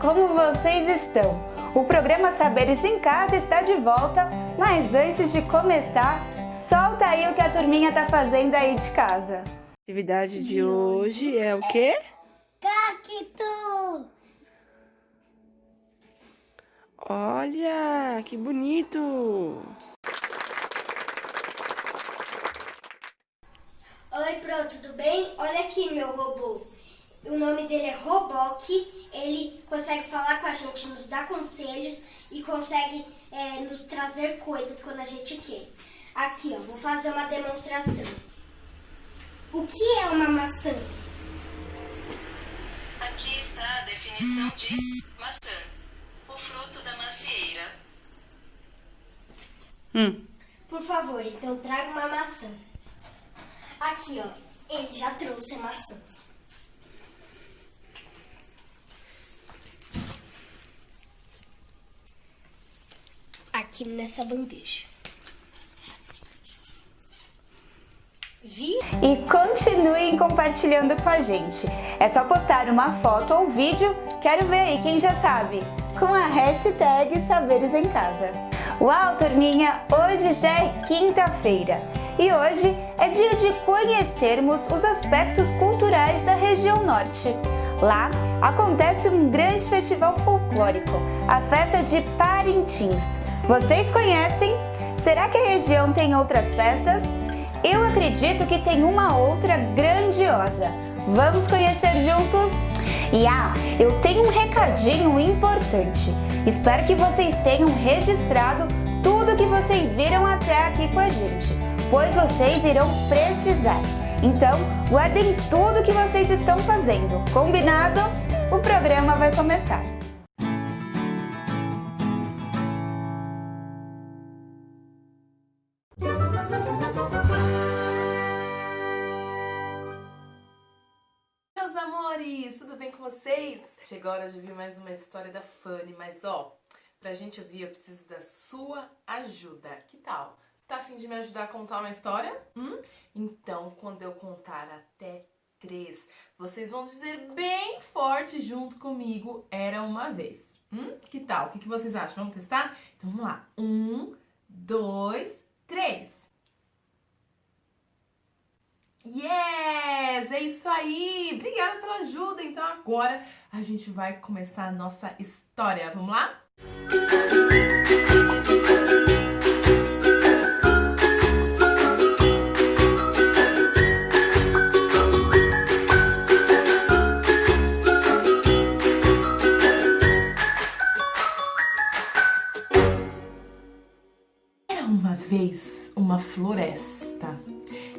como vocês estão? O programa Saberes em Casa está de volta, mas antes de começar, solta aí o que a turminha tá fazendo aí de casa. A atividade de hoje é o quê? Cacto! Olha, que bonito! Oi, Pro, tudo bem? Olha aqui meu robô. O nome dele é Roboque. Ele consegue falar com a gente, nos dar conselhos e consegue nos trazer coisas quando a gente quer. Aqui, ó, vou fazer uma demonstração. O que é uma maçã? Aqui está a definição de maçã. O fruto da macieira. Por favor, então traga uma maçã. Aqui, ó, ele já trouxe a maçã. Aqui nessa bandeja. E continuem compartilhando com a gente. É só postar uma foto ou vídeo, quero ver aí quem já sabe, com a hashtag Saberes em Casa. Uau, turminha, hoje já é quinta-feira e hoje é dia de conhecermos os aspectos culturais da região norte. Lá acontece um grande festival folclórico, a festa de Parintins. Vocês conhecem? Será que a região tem outras festas? Eu acredito que tem uma outra grandiosa. Vamos conhecer juntos? E eu tenho um recadinho importante. Espero que vocês tenham registrado tudo que vocês viram até aqui com a gente, pois vocês irão precisar. Então, guardem tudo que vocês estão fazendo. Combinado? O programa vai começar. Meus amores, tudo bem com vocês? Chegou a hora de ouvir mais uma história da Fanny, mas pra gente ouvir eu preciso da sua ajuda. Que tal? Tá a fim de me ajudar a contar uma história? Então, quando eu contar até 3, vocês vão dizer bem forte junto comigo, era uma vez. Que tal? O que vocês acham? Vamos testar? Então, vamos lá. 1, 2, 3. Yes! É isso aí! Obrigada pela ajuda! Então agora a gente vai começar a nossa história. Vamos lá? Era uma vez uma floresta.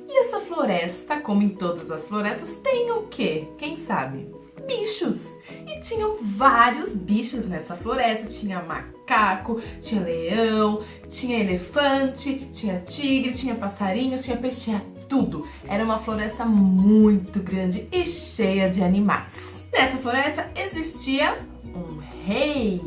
E essa floresta, como em todas as florestas, tem o quê? Quem sabe? Bichos! E tinham vários bichos nessa floresta. Tinha macaco, tinha leão, tinha elefante, tinha tigre, tinha passarinhos, tinha peixe, tinha tudo. Era uma floresta muito grande e cheia de animais. Nessa floresta existia um rei.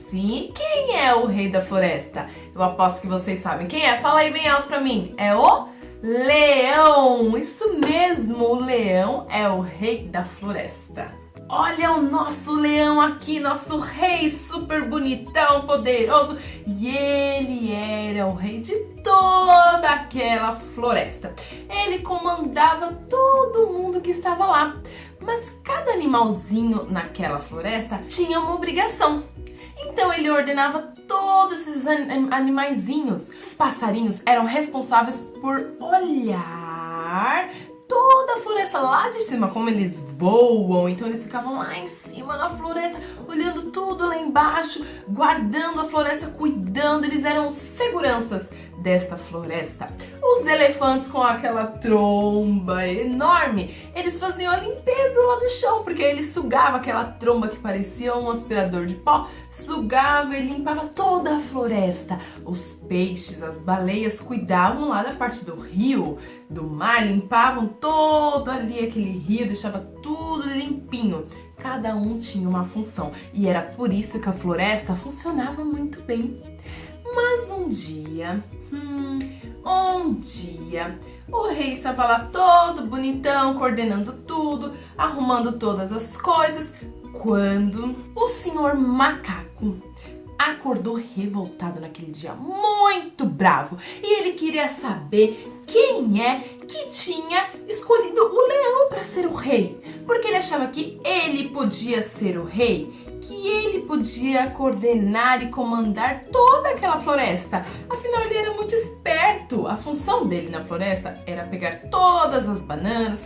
Sim, quem é o rei da floresta? Eu aposto que vocês sabem quem é. Fala aí bem alto pra mim. É o leão! Isso mesmo, o leão é o rei da floresta. Olha o nosso leão aqui, nosso rei super bonitão, poderoso. E ele era o rei de toda aquela floresta. Ele comandava todo mundo que estava lá. Mas cada animalzinho naquela floresta tinha uma obrigação. Então ele ordenava todos esses animaizinhos. Os passarinhos eram responsáveis por olhar toda a floresta lá de cima, como eles voam. Então eles ficavam lá em cima da floresta, olhando tudo lá embaixo, guardando a floresta, cuidando. Eles eram seguranças desta floresta. Os elefantes com aquela tromba enorme, eles faziam a limpeza lá do chão, porque eles sugavam aquela tromba que parecia um aspirador de pó, sugava e limpava toda a floresta. Os peixes, as baleias cuidavam lá da parte do rio, do mar, limpavam todo ali aquele rio, deixava tudo limpinho. Cada um tinha uma função e era por isso que a floresta funcionava muito bem. Mas um dia, o rei estava lá todo bonitão, coordenando tudo, arrumando todas as coisas, quando o senhor macaco acordou revoltado naquele dia, muito bravo, e ele queria saber quem é que tinha escolhido o leão para ser o rei, porque ele achava que ele podia ser o rei, que ele podia coordenar e comandar toda aquela floresta. Afinal, ele era muito esperto. A função dele na floresta era pegar todas as bananas.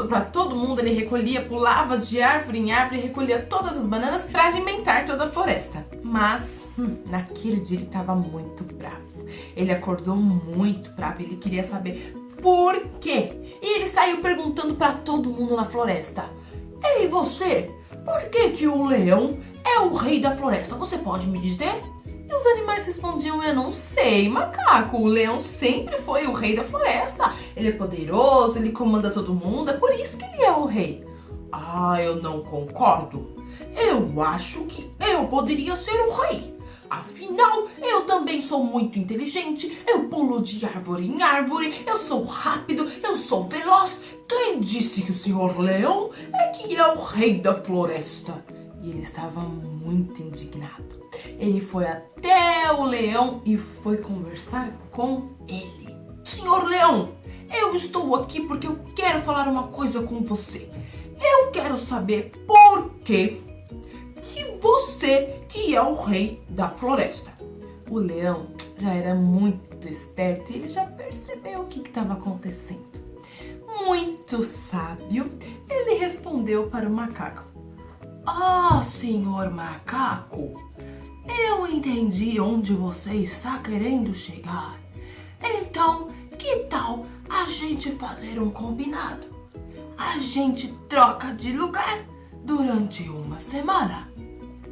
Para todo mundo, ele recolhia, pulava de árvore em árvore, recolhia todas as bananas para alimentar toda a floresta. Mas naquele dia ele estava muito bravo. Ele acordou muito bravo, ele queria saber por quê. E ele saiu perguntando para todo mundo na floresta: "Ei, você, por que que o leão é o rei da floresta? Você pode me dizer?" E os animais respondiam: "Eu não sei, macaco. O leão sempre foi o rei da floresta. Ele é poderoso, ele comanda todo mundo, é por isso que ele é o rei." "Ah, eu não concordo. Eu acho que eu poderia ser o rei. Afinal, eu também sou muito inteligente, eu pulo de árvore em árvore, eu sou rápido, eu sou veloz. Quem disse que o senhor leão é que é o rei da floresta?" E ele estava muito indignado. Ele foi até o leão e foi conversar com ele. "Senhor leão, eu estou aqui porque eu quero falar uma coisa com você. Eu quero saber por que você que é o rei da floresta." O leão já era muito esperto e ele já percebeu o que estava acontecendo. Muito sábio, ele respondeu para o macaco: "Ah, senhor macaco, eu entendi onde você está querendo chegar. Então, que tal a gente fazer um combinado? A gente troca de lugar durante uma semana.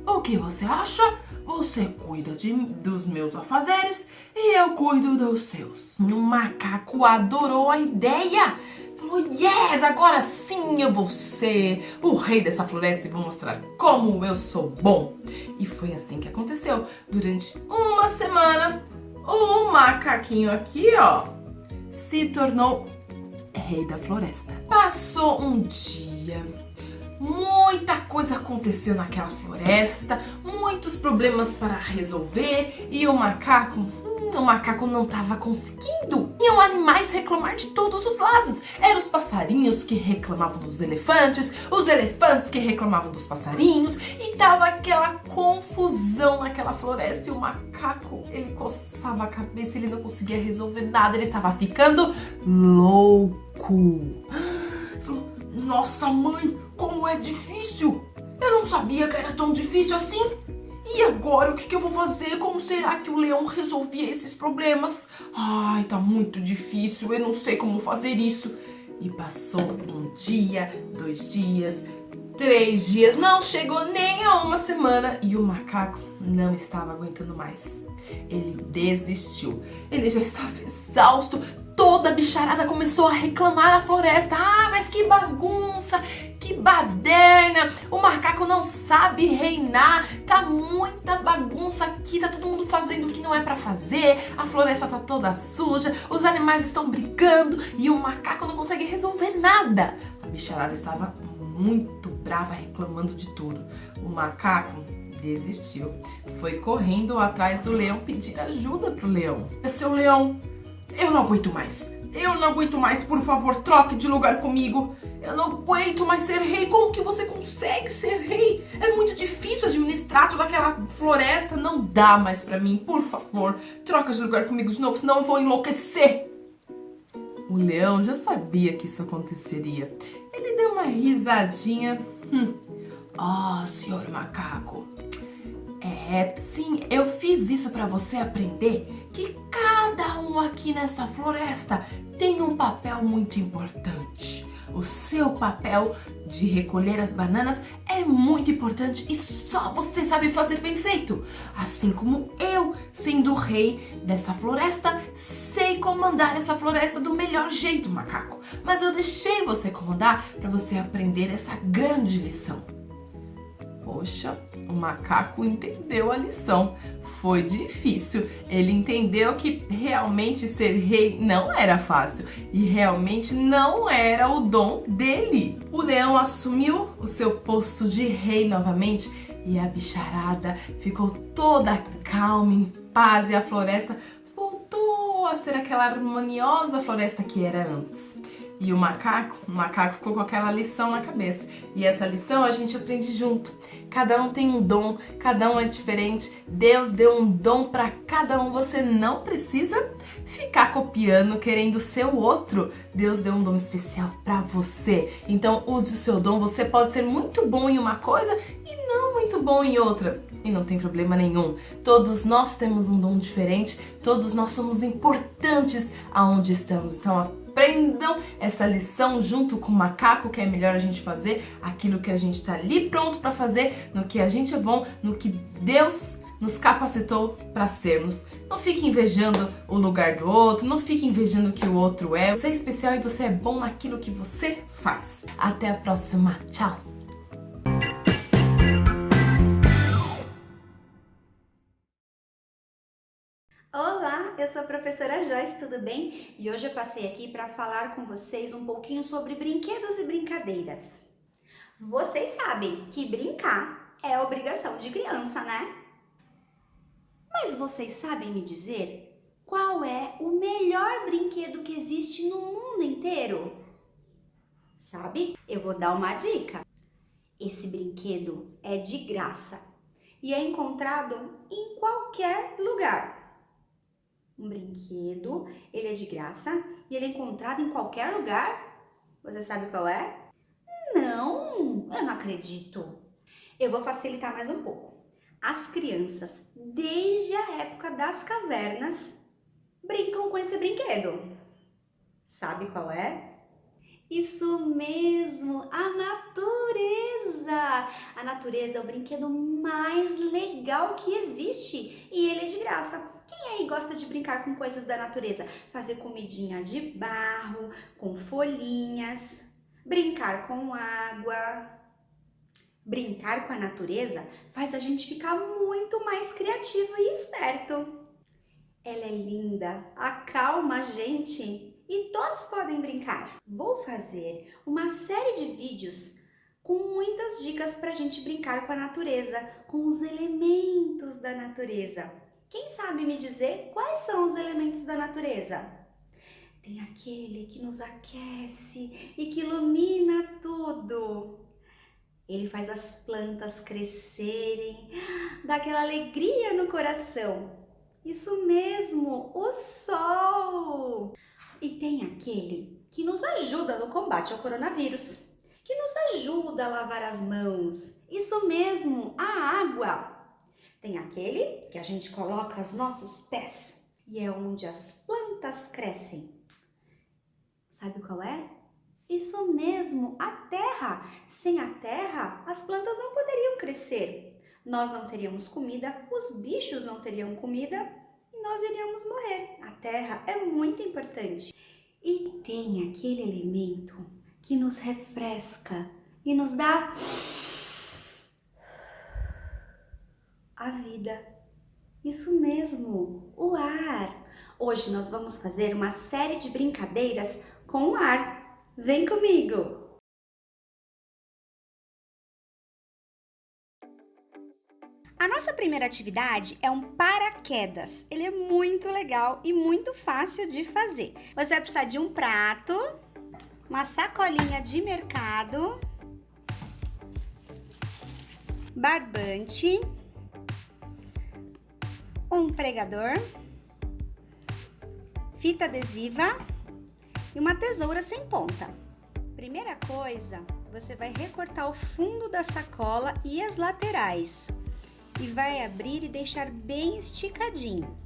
O que você acha? Você cuida dos meus afazeres e eu cuido dos seus." O macaco adorou a ideia. Falou: "Yes, agora sim eu vou ser o rei dessa floresta e vou mostrar como eu sou bom." E foi assim que aconteceu. Durante uma semana, o macaquinho aqui, ó, se tornou rei da floresta. Passou um dia. Muita coisa aconteceu naquela floresta, muitos problemas para resolver e o macaco não estava conseguindo. Iam animais reclamar de todos os lados. Eram os passarinhos que reclamavam dos elefantes, os elefantes que reclamavam dos passarinhos e tava aquela confusão naquela floresta e o macaco, ele coçava a cabeça, ele não conseguia resolver nada, ele estava ficando louco. Ele falou: "Nossa mãe, como é difícil! Eu não sabia que era tão difícil assim! E agora, o que eu vou fazer? Como será que o leão resolvia esses problemas? Ai, tá muito difícil, eu não sei como fazer isso." E passou um dia, 2 dias, 3 dias, não chegou nem a uma semana e o macaco não estava aguentando mais. Ele desistiu, ele já estava exausto. Toda a bicharada começou a reclamar na floresta: "Ah, mas que bagunça, que baderna, o macaco não sabe reinar, tá muita bagunça aqui, tá todo mundo fazendo o que não é pra fazer, a floresta tá toda suja, os animais estão brigando e o macaco não consegue resolver nada." A bicharada estava muito brava, reclamando de tudo. O macaco desistiu, foi correndo atrás do leão pedir ajuda pro leão. "Seu leão, eu não aguento mais. Eu não aguento mais, por favor, troque de lugar comigo. Eu não aguento mais ser rei. Como que você consegue ser rei? É muito difícil administrar toda aquela floresta. Não dá mais pra mim. Por favor, troca de lugar comigo de novo, senão eu vou enlouquecer." O leão já sabia que isso aconteceria. Ele deu uma risadinha. "Ah, senhor macaco, sim, eu fiz isso para você aprender que cada um aqui nesta floresta tem um papel muito importante. O seu papel de recolher as bananas é muito importante e só você sabe fazer bem feito. Assim como eu, sendo o rei dessa floresta, sei comandar essa floresta do melhor jeito, macaco. Mas eu deixei você comandar para você aprender essa grande lição." Poxa, o macaco entendeu a lição. Foi difícil. Ele entendeu que realmente ser rei não era fácil e realmente não era o dom dele. O leão assumiu o seu posto de rei novamente e a bicharada ficou toda calma, em paz, e a floresta voltou a ser aquela harmoniosa floresta que era antes. E o macaco ficou com aquela lição na cabeça. E essa lição a gente aprende junto. Cada um tem um dom, cada um é diferente. Deus deu um dom para cada um. Você não precisa ficar copiando, querendo ser o outro. Deus deu um dom especial para você. Então use o seu dom. Você pode ser muito bom em uma coisa e não muito bom em outra. E não tem problema nenhum. Todos nós temos um dom diferente. Todos nós somos importantes aonde estamos. Então aprendam essa lição junto com o macaco, que é melhor a gente fazer aquilo que a gente está ali pronto para fazer, no que a gente é bom, no que Deus nos capacitou para sermos. Não fique invejando o lugar do outro, não fique invejando o que o outro é. Você é especial e você é bom naquilo que você faz. Até a próxima. Tchau! Olá, eu sou a professora Joyce, tudo bem? E hoje eu passei aqui para falar com vocês um pouquinho sobre brinquedos e brincadeiras. Vocês sabem que brincar é obrigação de criança, né? Mas vocês sabem me dizer qual é o melhor brinquedo que existe no mundo inteiro? Sabe? Eu vou dar uma dica. Esse brinquedo é de graça e é encontrado em qualquer lugar. Um brinquedo, ele é de graça e ele é encontrado em qualquer lugar. Você sabe qual é? Não, eu não acredito. Eu vou facilitar mais um pouco. As crianças, desde a época das cavernas, brincam com esse brinquedo. Sabe qual é? Isso mesmo, a natureza! A natureza é o brinquedo mais legal que existe e ele é de graça. Quem aí gosta de brincar com coisas da natureza? Fazer comidinha de barro, com folhinhas, brincar com água. Brincar com a natureza faz a gente ficar muito mais criativo e esperto. Ela é linda, acalma a gente e todos podem brincar. Vou fazer uma série de vídeos com muitas dicas para a gente brincar com a natureza, com os elementos da natureza. Quem sabe me dizer quais são os elementos da natureza? Tem aquele que nos aquece e que ilumina tudo. Ele faz as plantas crescerem, dá aquela alegria no coração. Isso mesmo, o sol! E tem aquele que nos ajuda no combate ao coronavírus, que nos ajuda a lavar as mãos. Isso mesmo, a água! Tem aquele que a gente coloca os nossos pés e é onde as plantas crescem. Sabe qual é? Isso mesmo, a terra. Sem a terra, as plantas não poderiam crescer. Nós não teríamos comida, os bichos não teriam comida e nós iríamos morrer. A terra é muito importante. E tem aquele elemento que nos refresca e nos dá a vida. Isso mesmo, o ar. Hoje nós vamos fazer uma série de brincadeiras com o ar. Vem comigo! A nossa primeira atividade é um paraquedas. Ele é muito legal e muito fácil de fazer. Você vai precisar de um prato, uma sacolinha de mercado, barbante, um pregador, fita adesiva e uma tesoura sem ponta. Primeira coisa, você vai recortar o fundo da sacola e as laterais e vai abrir e deixar bem esticadinho.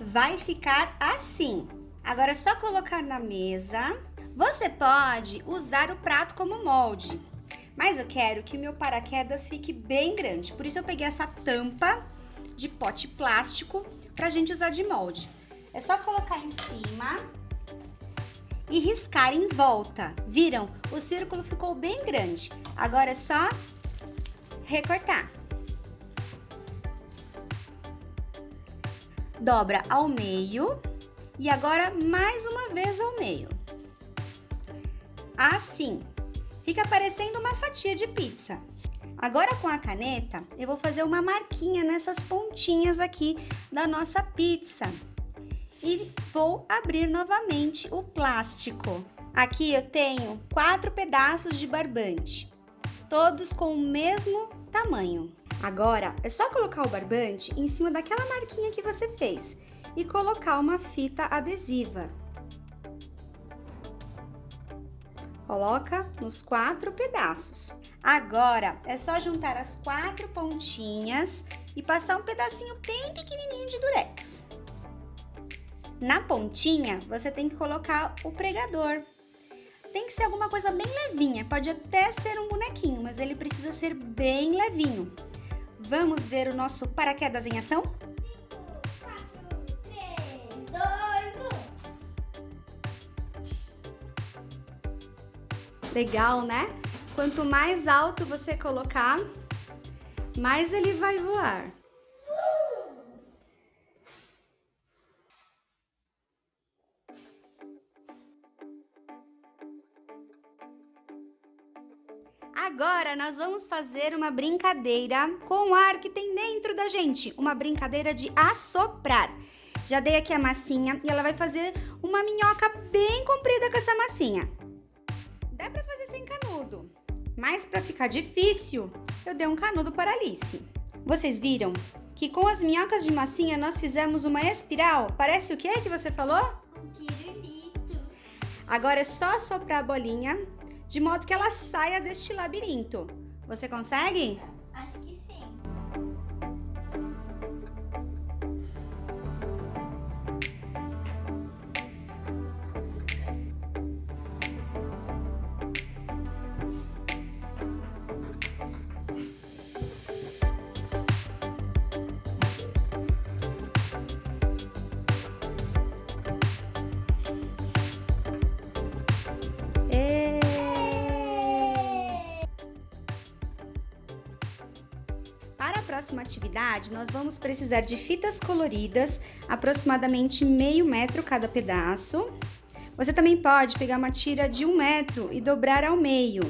Vai ficar assim. Agora é só colocar na mesa. Você pode usar o prato como molde, mas eu quero que o meu paraquedas fique bem grande. Por isso eu peguei essa tampa de pote plástico pra gente usar de molde. É só colocar em cima e riscar em volta. Viram? O círculo ficou bem grande. Agora é só recortar. Dobra ao meio e agora mais uma vez ao meio. Assim, fica parecendo uma fatia de pizza. Agora com a caneta, eu vou fazer uma marquinha nessas pontinhas aqui da nossa pizza. E vou abrir novamente o plástico. Aqui eu tenho 4 pedaços de barbante, todos com o mesmo tamanho. Agora é só colocar o barbante em cima daquela marquinha que você fez e colocar uma fita adesiva. Coloca nos 4 pedaços. Agora é só juntar as 4 pontinhas e passar um pedacinho bem pequenininho de durex. Na pontinha você tem que colocar o pregador. Tem que ser alguma coisa bem levinha, pode até ser um bonequinho, mas ele precisa ser bem levinho. Vamos ver o nosso paraquedas em ação? 5, 4, 3, 2, 1. Legal, né? Quanto mais alto você colocar, mais ele vai voar. Agora nós vamos fazer uma brincadeira com o ar que tem dentro da gente, uma brincadeira de assoprar. Já dei aqui a massinha e ela vai fazer uma minhoca bem comprida com essa massinha. Dá pra fazer sem canudo, mas para ficar difícil, eu dei um canudo para a Alice. Vocês viram que com as minhocas de massinha nós fizemos uma espiral? Parece o que que você falou? Um pirulito. Agora é só assoprar a bolinha, de modo que ela saia deste labirinto. Você consegue? Acho que sim. Para a próxima atividade, nós vamos precisar de fitas coloridas, aproximadamente meio metro cada pedaço. Você também pode pegar uma tira de 1 metro e dobrar ao meio.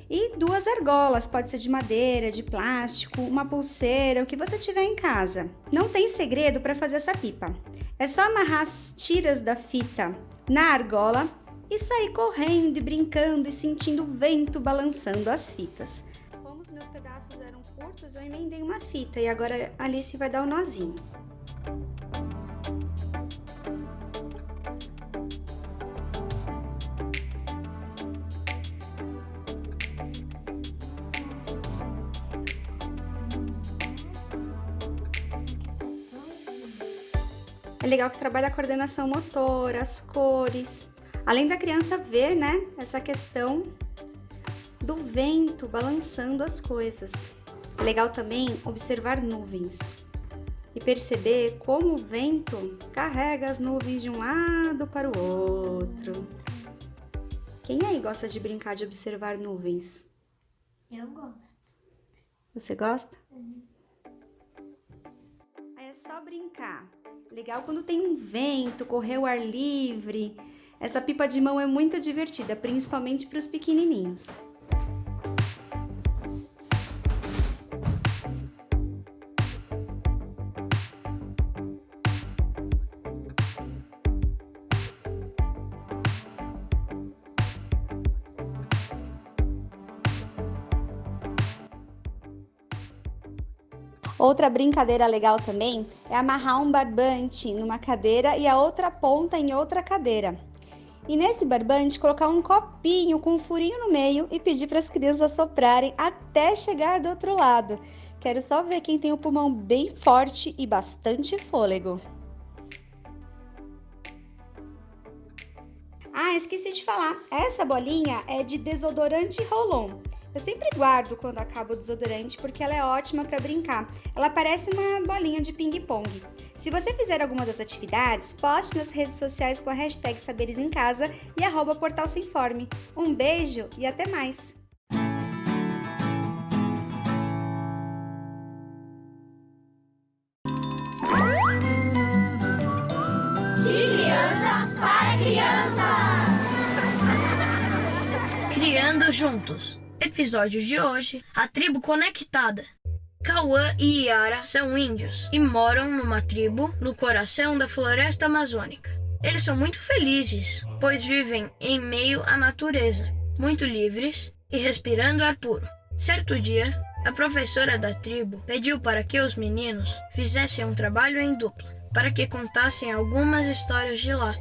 E 2 argolas, pode ser de madeira, de plástico, uma pulseira, o que você tiver em casa. Não tem segredo para fazer essa pipa. É só amarrar as tiras da fita na argola e sair correndo e brincando e sentindo o vento balançando as fitas. Como os meus pedaços eram curtos, eu emendei uma fita e agora a Alice vai dar o nozinho. É legal que trabalha a coordenação motora, as cores, além da criança ver, né, essa questão do vento balançando as coisas. É legal também observar nuvens e perceber como o vento carrega as nuvens de um lado para o outro. Quem aí gosta de brincar de observar nuvens? Eu gosto. Você gosta? Aí é só brincar. Legal quando tem um vento, correr ao ar livre. Essa pipa de mão é muito divertida, principalmente para os pequenininhos. Outra brincadeira legal também é amarrar um barbante numa cadeira e a outra ponta em outra cadeira. E nesse barbante colocar um copinho com um furinho no meio e pedir para as crianças soprarem até chegar do outro lado. Quero só ver quem tem o pulmão bem forte e bastante fôlego. Ah, esqueci de falar. Essa bolinha é de desodorante Roll-On. Eu sempre guardo quando acaba o desodorante porque ela é ótima para brincar. Ela parece uma bolinha de ping-pong. Se você fizer alguma das atividades, poste nas redes sociais com a hashtag Saberes em Casa e @Portal Se Informe. Um beijo e até mais! Criando juntos. Episódio de hoje: a tribo conectada. Cauã e Yara são índios e moram numa tribo no coração da floresta amazônica. Eles são muito felizes, pois vivem em meio à natureza, muito livres e respirando ar puro. Certo dia, a professora da tribo pediu para que os meninos fizessem um trabalho em dupla, para que contassem algumas histórias de lá.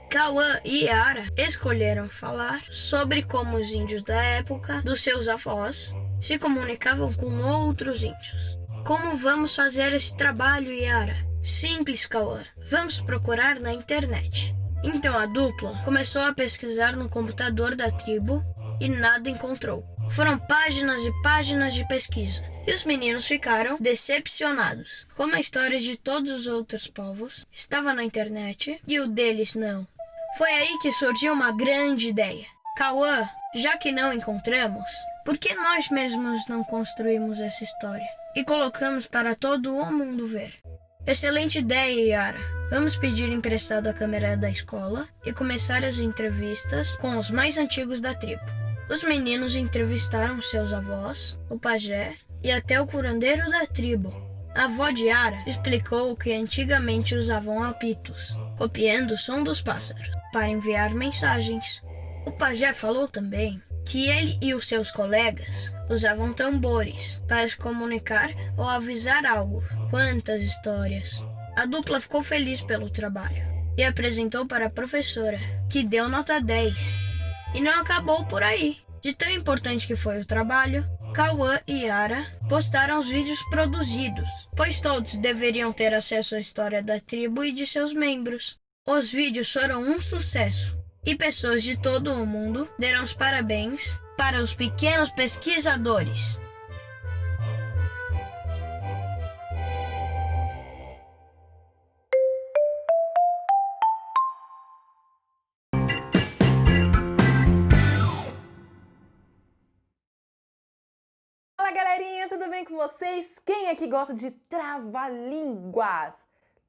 Cauã e Yara escolheram falar sobre como os índios da época dos seus avós se comunicavam com outros índios. Como vamos fazer esse trabalho, Yara? Simples, Cauã. Vamos procurar na internet. Então a dupla começou a pesquisar no computador da tribo e nada encontrou. Foram páginas e páginas de pesquisa. E os meninos ficaram decepcionados. Como a história de todos os outros povos estava na internet e o deles não. Foi aí que surgiu uma grande ideia. Cauã, já que não encontramos, por que nós mesmos não construímos essa história e colocamos para todo o mundo ver? Excelente ideia, Yara. Vamos pedir emprestado a câmera da escola e começar as entrevistas com os mais antigos da tribo. Os meninos entrevistaram seus avós, o pajé e até o curandeiro da tribo. A avó de Yara explicou que antigamente usavam apitos, copiando o som dos pássaros, para enviar mensagens. O pajé falou também que ele e os seus colegas usavam tambores para se comunicar ou avisar algo. Quantas histórias! A dupla ficou feliz pelo trabalho e apresentou para a professora, que deu nota 10. E não acabou por aí. De tão importante que foi o trabalho, Cauã e Yara postaram os vídeos produzidos, pois todos deveriam ter acesso à história da tribo e de seus membros. Os vídeos foram um sucesso e pessoas de todo o mundo deram os parabéns para os pequenos pesquisadores. Fala galerinha, tudo bem com vocês? Quem aqui gosta de trava-línguas?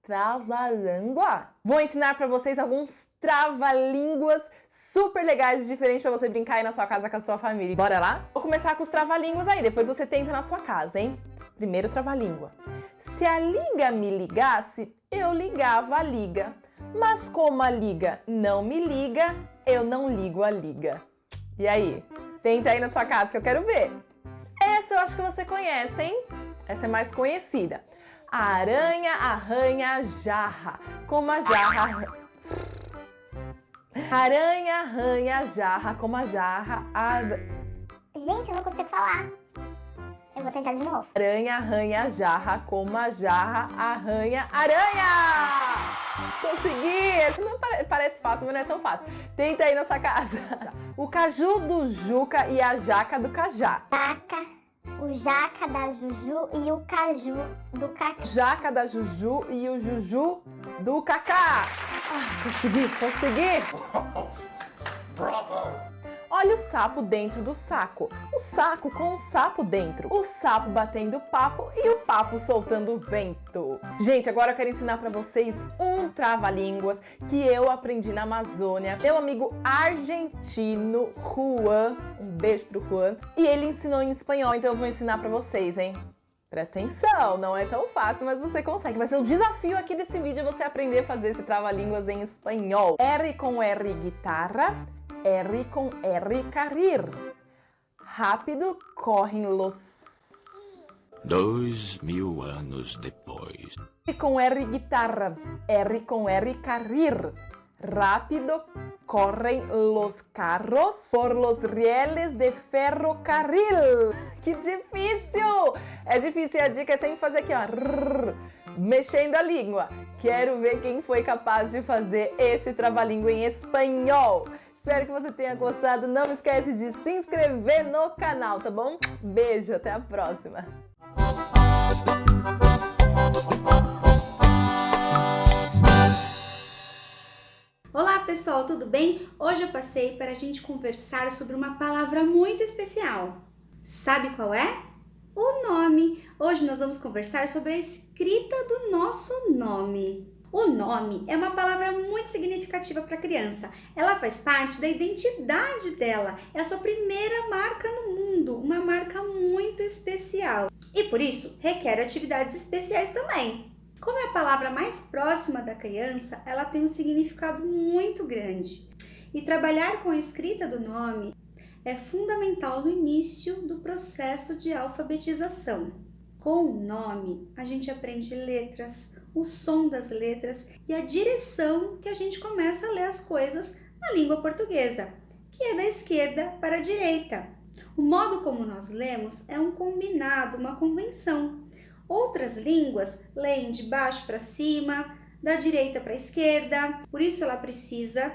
Trava-língua? Vou ensinar pra vocês alguns trava-línguas super legais e diferentes pra você brincar aí na sua casa com a sua família. Bora lá? Vou começar com os trava-línguas aí, depois você tenta na sua casa, hein? Primeiro trava-língua. Se a liga me ligasse, eu ligava a liga. Mas como a liga não me liga, eu não ligo a liga. E aí? Tenta aí na sua casa que eu quero ver. Essa eu acho que você conhece, hein? Essa é mais conhecida. A aranha arranha a jarra, como a jarra... Aranha arranha a jarra, como a jarra... Gente, eu não consigo falar. Eu vou tentar de novo. Aranha arranha a jarra, como a jarra arranha aranha! Consegui! Esse não parece fácil, mas não é tão fácil. Tenta aí na sua casa. O caju do Juca e a jaca do Cajá. Taca, o jaca da Juju e o caju do Cacá. Jaca da Juju e o Juju do Cacá. Consegui! Bravo! Olha o sapo dentro do saco. O saco com o sapo dentro. O sapo batendo papo e o papo soltando vento. Gente, agora eu quero ensinar pra vocês um trava-línguas que eu aprendi na Amazônia. Meu amigo argentino, Juan. Um beijo pro Juan. E ele ensinou em espanhol, então eu vou ensinar pra vocês, hein? Presta atenção, não é tão fácil, mas você consegue. Vai ser o desafio aqui desse vídeo você aprender a fazer esse trava-línguas em espanhol. R com R, guitarra. R com R, carrir. Rápido correm los... 2000 anos depois. R com R, guitarra. R com R, carrir. Rápido correm los carros por los rieles de ferrocarril. Que difícil! É difícil, a dica é sempre fazer aqui, ó. Mexendo a língua. Quero ver quem foi capaz de fazer este trava-língua em espanhol. Espero que você tenha gostado. Não esquece de se inscrever no canal, tá bom? Beijo, até a próxima! Olá pessoal, tudo bem? Hoje eu passei para a gente conversar sobre uma palavra muito especial. Sabe qual é? O nome. Hoje nós vamos conversar sobre a escrita do nosso nome. O nome é uma palavra muito significativa para a criança. Ela faz parte da identidade dela. É a sua primeira marca no mundo, uma marca muito especial. E por isso requer atividades especiais também. Como é a palavra mais próxima da criança, ela tem um significado muito grande. E trabalhar com a escrita do nome é fundamental no início do processo de alfabetização. Com o nome, a gente aprende letras, o som das letras e a direção que a gente começa a ler as coisas na língua portuguesa, que é da esquerda para a direita. O modo como nós lemos é um combinado, uma convenção. Outras línguas leem de baixo para cima, da direita para a esquerda, por isso ela precisa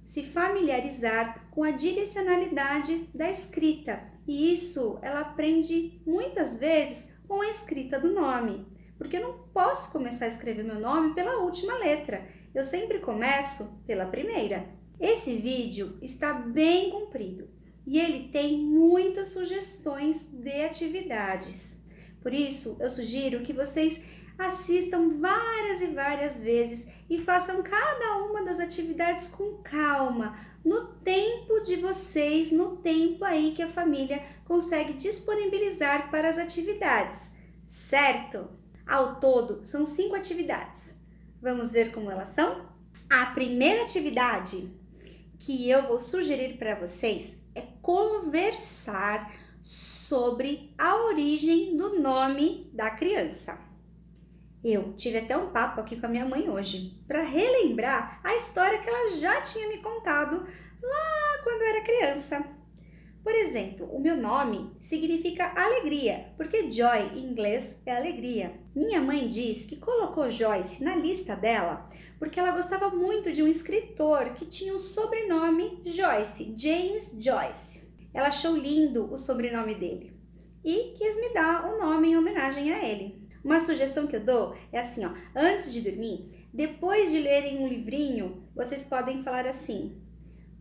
se familiarizar com a direcionalidade da escrita. E isso ela aprende muitas vezes com a escrita do nome, porque eu não posso começar a escrever meu nome pela última letra, eu sempre começo pela primeira. Esse vídeo está bem comprido e ele tem muitas sugestões de atividades. Por isso, eu sugiro que vocês assistam várias e várias vezes e façam cada uma das atividades com calma, no tempo de vocês, no tempo aí que a família consegue disponibilizar para as atividades, certo? Ao todo, são 5 atividades. Vamos ver como elas são? A primeira atividade que eu vou sugerir para vocês é conversar sobre a origem do nome da criança. Eu tive até um papo aqui com a minha mãe hoje para relembrar a história que ela já tinha me contado lá quando eu era criança. Por exemplo, o meu nome significa alegria, porque Joy em inglês é alegria. Minha mãe diz que colocou Joyce na lista dela porque ela gostava muito de um escritor que tinha o sobrenome Joyce, James Joyce. Ela achou lindo o sobrenome dele e quis me dar um nome em homenagem a ele. Uma sugestão que eu dou é assim, ó, antes de dormir, depois de lerem um livrinho, vocês podem falar assim: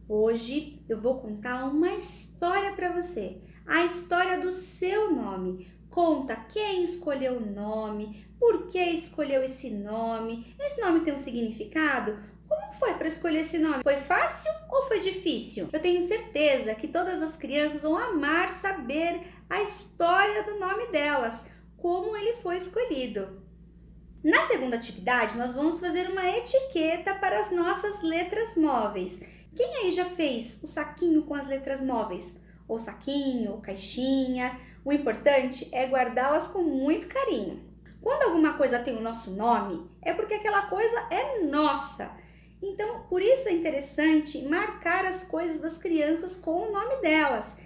hoje eu vou contar uma história para você, a história do seu nome. Conta quem escolheu o nome, por que escolheu esse nome tem um significado? Como foi para escolher esse nome? Foi fácil ou foi difícil? Eu tenho certeza que todas as crianças vão amar saber a história do nome delas, como ele foi escolhido. Na segunda atividade, nós vamos fazer uma etiqueta para as nossas letras móveis. Quem aí já fez o saquinho com as letras móveis? Ou saquinho, ou caixinha. O importante é guardá-las com muito carinho. Quando alguma coisa tem o nosso nome, é porque aquela coisa é nossa. Então, por isso é interessante marcar as coisas das crianças com o nome delas.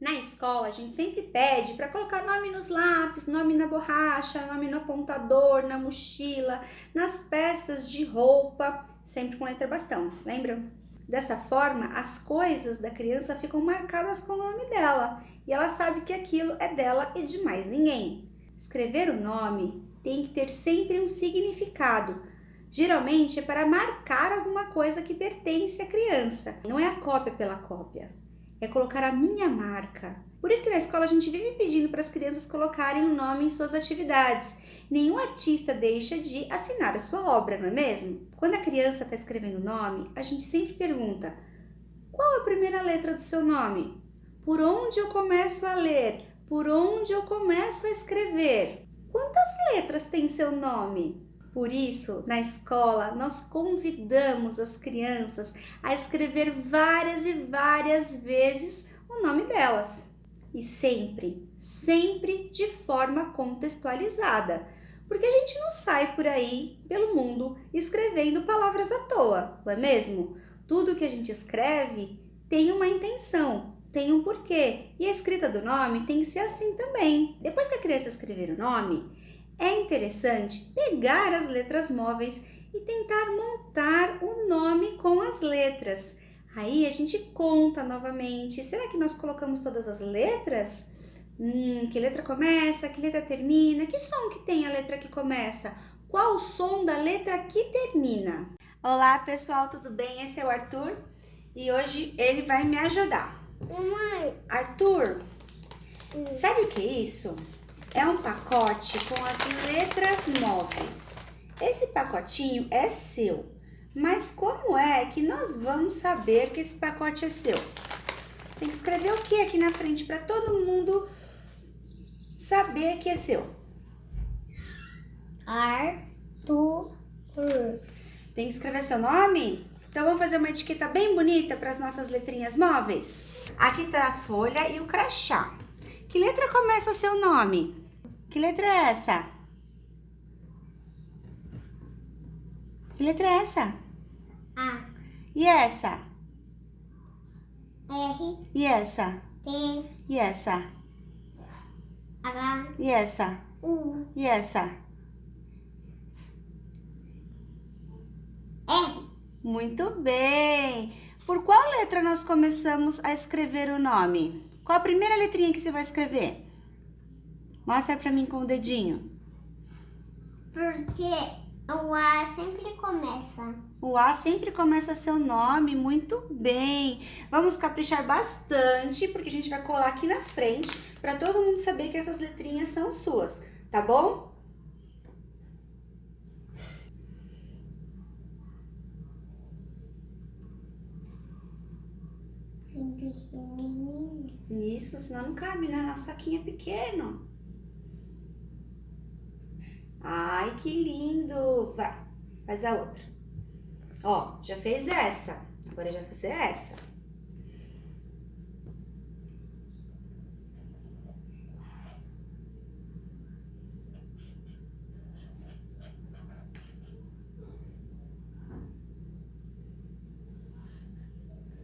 Na escola, a gente sempre pede para colocar nome nos lápis, nome na borracha, nome no apontador, na mochila, nas peças de roupa, sempre com letra bastão, lembram? Dessa forma, as coisas da criança ficam marcadas com o nome dela e ela sabe que aquilo é dela e de mais ninguém. Escrever o nome tem que ter sempre um significado. Geralmente é para marcar alguma coisa que pertence à criança. Não é a cópia pela cópia, é colocar a minha marca. Por isso que na escola a gente vive pedindo para as crianças colocarem o nome em suas atividades. Nenhum artista deixa de assinar a sua obra, não é mesmo? Quando a criança está escrevendo o nome, a gente sempre pergunta: qual a primeira letra do seu nome? Por onde eu começo a ler? Por onde eu começo a escrever? Quantas letras tem seu nome? Por isso, na escola, nós convidamos as crianças a escrever várias e várias vezes o nome delas. E sempre, sempre de forma contextualizada. Porque a gente não sai por aí, pelo mundo, escrevendo palavras à toa, não é mesmo? Tudo que a gente escreve tem uma intenção, tem um porquê. E a escrita do nome tem que ser assim também. Depois que a criança escrever o nome, é interessante pegar as letras móveis e tentar montar o nome com as letras. Aí a gente conta novamente. Será que nós colocamos todas as letras? Que letra começa? Que letra termina? Que som que tem a letra que começa? Qual o som da letra que termina? Olá pessoal, tudo bem? Esse é o Arthur e hoje ele vai me ajudar. Mamãe. Arthur, sabe o que é isso? É um pacote com as letras móveis. Esse pacotinho é seu, mas como é que nós vamos saber que esse pacote é seu? Tem que escrever o que aqui na frente para todo mundo saber que é seu? Arthur. Tem que escrever seu nome? Então vamos fazer uma etiqueta bem bonita para as nossas letrinhas móveis? Aqui tá a folha e o crachá. Que letra começa seu nome? Que letra é essa? Que letra é essa? A. E essa? R. E essa? T. E essa? H. E essa? U. E essa? R. Muito bem! Por qual letra nós começamos a escrever o nome? Qual a primeira letrinha que você vai escrever? Mostra pra mim com o dedinho. Porque o A sempre começa. O A sempre começa seu nome, muito bem. Vamos caprichar bastante, porque a gente vai colar aqui na frente para todo mundo saber que essas letrinhas são suas, tá bom? Isso, senão não cabe, né? Nosso saquinho é pequeno. Ai, que lindo! Vai, faz a outra. Ó, já fez essa. Agora já vai fazer essa.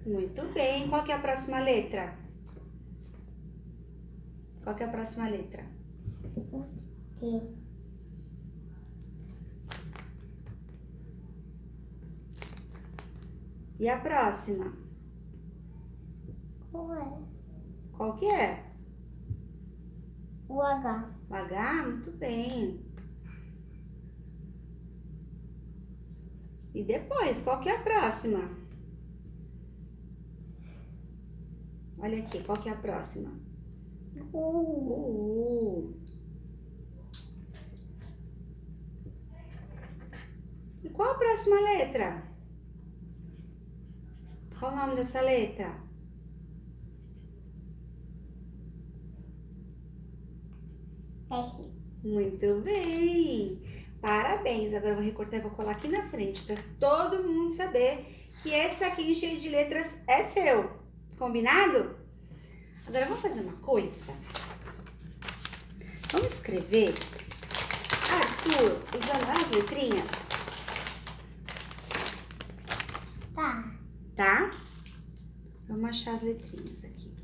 Muito bem. Qual que é a próxima letra? Qual que é a próxima letra? T. E a próxima? Qual Qual que é? o H. O H? Muito bem. E depois, qual que é a próxima? Olha aqui, qual que é a próxima? E qual a próxima letra? Qual o nome dessa letra? R. Muito bem! Parabéns! Agora eu vou recortar e vou colar aqui na frente para todo mundo saber que esse saquinho cheio de letras é seu. Combinado? Agora vamos fazer uma coisa. Vamos escrever Arthur usando as letrinhas, Tá. tá? Vamos achar as letrinhas aqui.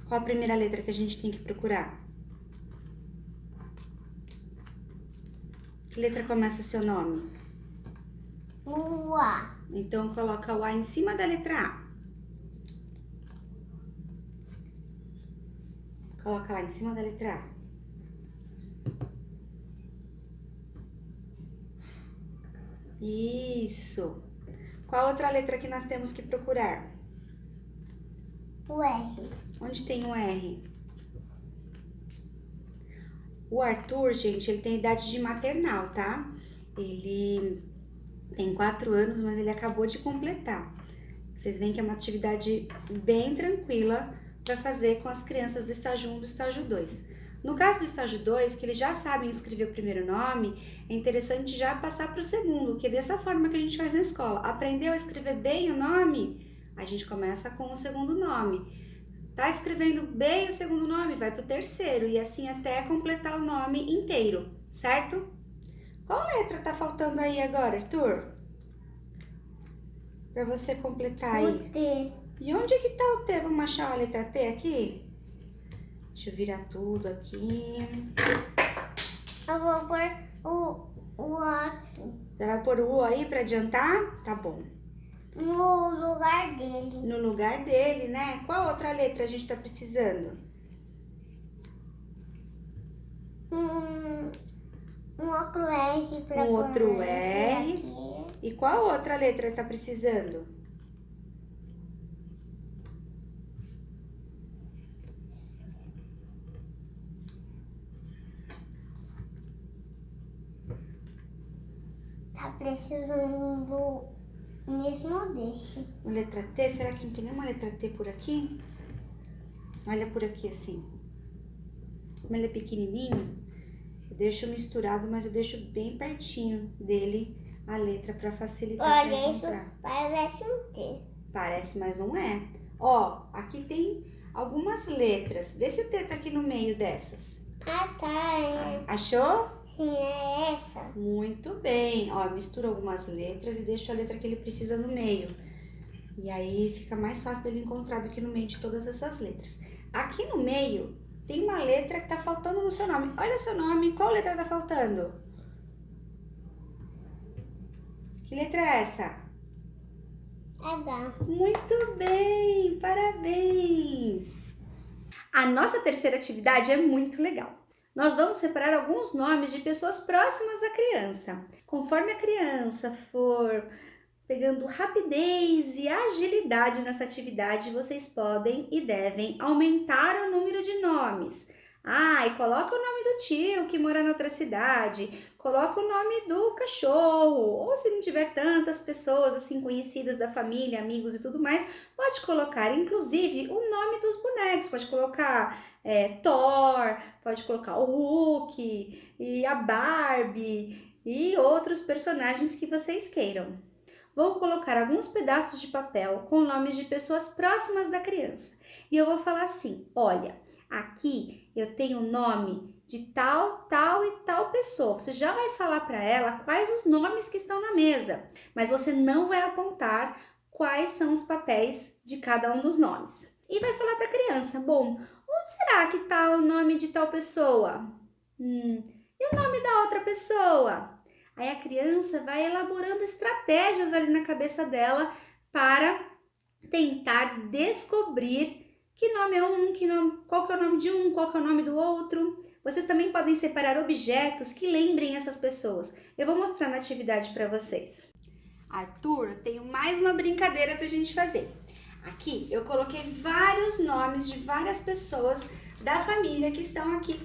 Qual a primeira letra que a gente tem que procurar? Que letra começa seu nome? O A. Então, coloca o A em cima da letra A. Coloca lá em cima da letra A. Isso. Qual outra letra que nós temos que procurar? O R. Onde tem o R? O Arthur, gente, ele tem idade de maternal, tá? Ele tem 4 anos, mas ele acabou de completar. Vocês veem que é uma atividade bem tranquila para fazer com as crianças do estágio 1 e do estágio 2. No caso do estágio 2, que eles já sabem escrever o primeiro nome, é interessante já passar para o segundo, que é dessa forma que a gente faz na escola. Aprendeu a escrever bem o nome? A gente começa com o segundo nome. Tá escrevendo bem o segundo nome? Vai para o terceiro e assim até completar o nome inteiro, certo? Qual letra tá faltando aí agora, Arthur? Para você completar aí. O T. E onde é que tá o T? Vamos achar a letra T aqui? Deixa eu virar tudo aqui. Eu vou pôr O aqui. Já vai pôr o U aí pra adiantar? Tá bom. No lugar dele. No lugar dele, né? Qual outra letra a gente tá precisando? Um outro R pra Um outro pôr esse R. aqui. E qual outra letra tá precisando? Tá precisando do mesmo desse. Uma letra T? Será que não tem nenhuma letra T por aqui? Olha por aqui assim. Como ele é pequenininho, eu deixo misturado, mas eu deixo bem pertinho dele a letra para facilitar para Olha, isso encontrar. parece um T. Parece, mas não é. Ó, aqui tem algumas letras. Vê se o T tá aqui no meio dessas. Ah, tá. Achou? Sim, é essa. Muito bem. Ó, mistura algumas letras e deixa a letra que ele precisa no meio. E aí fica mais fácil dele encontrar do que no meio de todas essas letras. Aqui no meio tem uma letra que tá faltando no seu nome. Olha seu nome, qual letra tá faltando? Que letra é essa? H. Muito bem, parabéns! A nossa terceira atividade é muito legal. Nós vamos separar alguns nomes de pessoas próximas da criança. Conforme a criança for pegando rapidez e agilidade nessa atividade, vocês podem e devem aumentar o número de nomes. Ah, e coloca o nome do tio que mora na outra cidade, coloca o nome do cachorro, ou se não tiver tantas pessoas assim conhecidas da família, amigos e tudo mais, pode colocar inclusive o nome dos bonecos, pode colocar Thor, pode colocar o Hulk e a Barbie e outros personagens que vocês queiram. Vou colocar alguns pedaços de papel com nomes de pessoas próximas da criança e eu vou falar assim, olha, aqui eu tenho o nome de tal, tal e tal pessoa. Você já vai falar para ela quais os nomes que estão na mesa, mas você não vai apontar quais são os papéis de cada um dos nomes. E vai falar para a criança, bom, onde será que está o nome de tal pessoa? E o nome da outra pessoa? Aí a criança vai elaborando estratégias ali na cabeça dela para tentar descobrir que nome é qual que é o nome de um, qual que é o nome do outro. Vocês também podem separar objetos que lembrem essas pessoas. Eu vou mostrar na atividade para vocês. Arthur, eu tenho mais uma brincadeira para a gente fazer. Aqui eu coloquei vários nomes de várias pessoas da família que estão aqui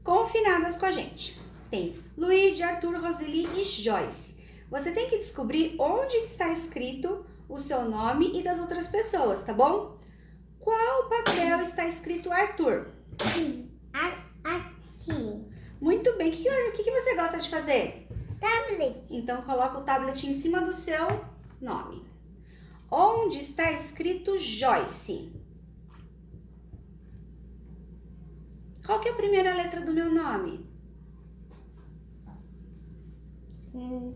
confinadas com a gente. Tem Luigi, Arthur, Roseli e Joyce. Você tem que descobrir onde está escrito o seu nome e das outras pessoas, tá bom? Qual papel está escrito Arthur? Aqui. Muito bem. O que você gosta de fazer? Tablet. Então, coloca o tablet em cima do seu nome. Onde está escrito Joyce? Qual que é a primeira letra do meu nome?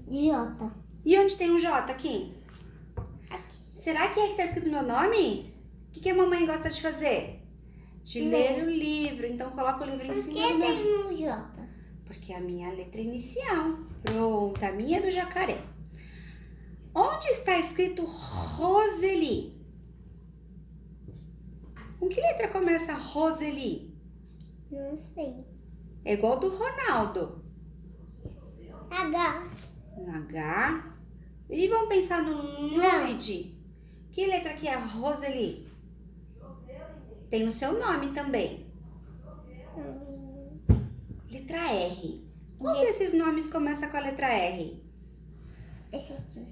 J. E onde tem um J aqui? Aqui. Será que é que está escrito meu nome? O que a mamãe gosta de fazer? De ler o livro. Então, coloca o livro em cima do Por que meu... tem um J? Porque é a minha letra inicial. Pronto, a minha é do jacaré. Onde está escrito Roseli? Com que letra começa Roseli? Não sei. É igual do Ronaldo. H. H. E vamos pensar no Luigi. Que letra que é Roseli? Tem o seu nome também. Letra R. Qual desses nomes começa com a letra R? Esse aqui.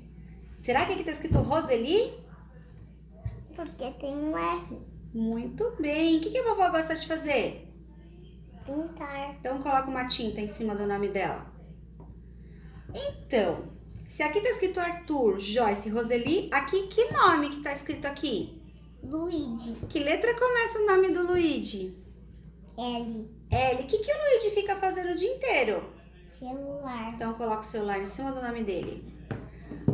Será que aqui está escrito Roseli? Porque tem um R. Muito bem. O que a vovó gosta de fazer? Pintar. Então coloca uma tinta em cima do nome dela. Então, se aqui está escrito Arthur, Joyce e Roseli, aqui que nome que está escrito aqui? Luigi. Que letra começa o nome do Luigi? L. L. O que o Luigi fica fazendo o dia inteiro? Celular. Então coloca o celular em cima do nome dele.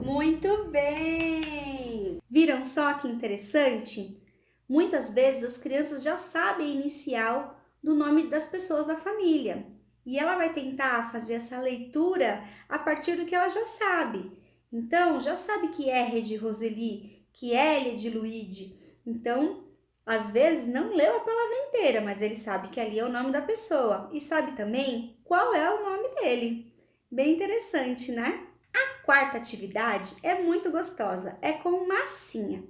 Muito bem! Viram só que interessante? Muitas vezes as crianças já sabem a inicial do nome das pessoas da família. e ela vai tentar fazer essa leitura a partir do que ela já sabe. Então, já sabe que R é de Roseli, que L é de Luíde. Então, às vezes não leu a palavra inteira, mas ele sabe que ali é o nome da pessoa e sabe também qual é o nome dele. Bem interessante, né? A quarta atividade é muito gostosa, é com massinha.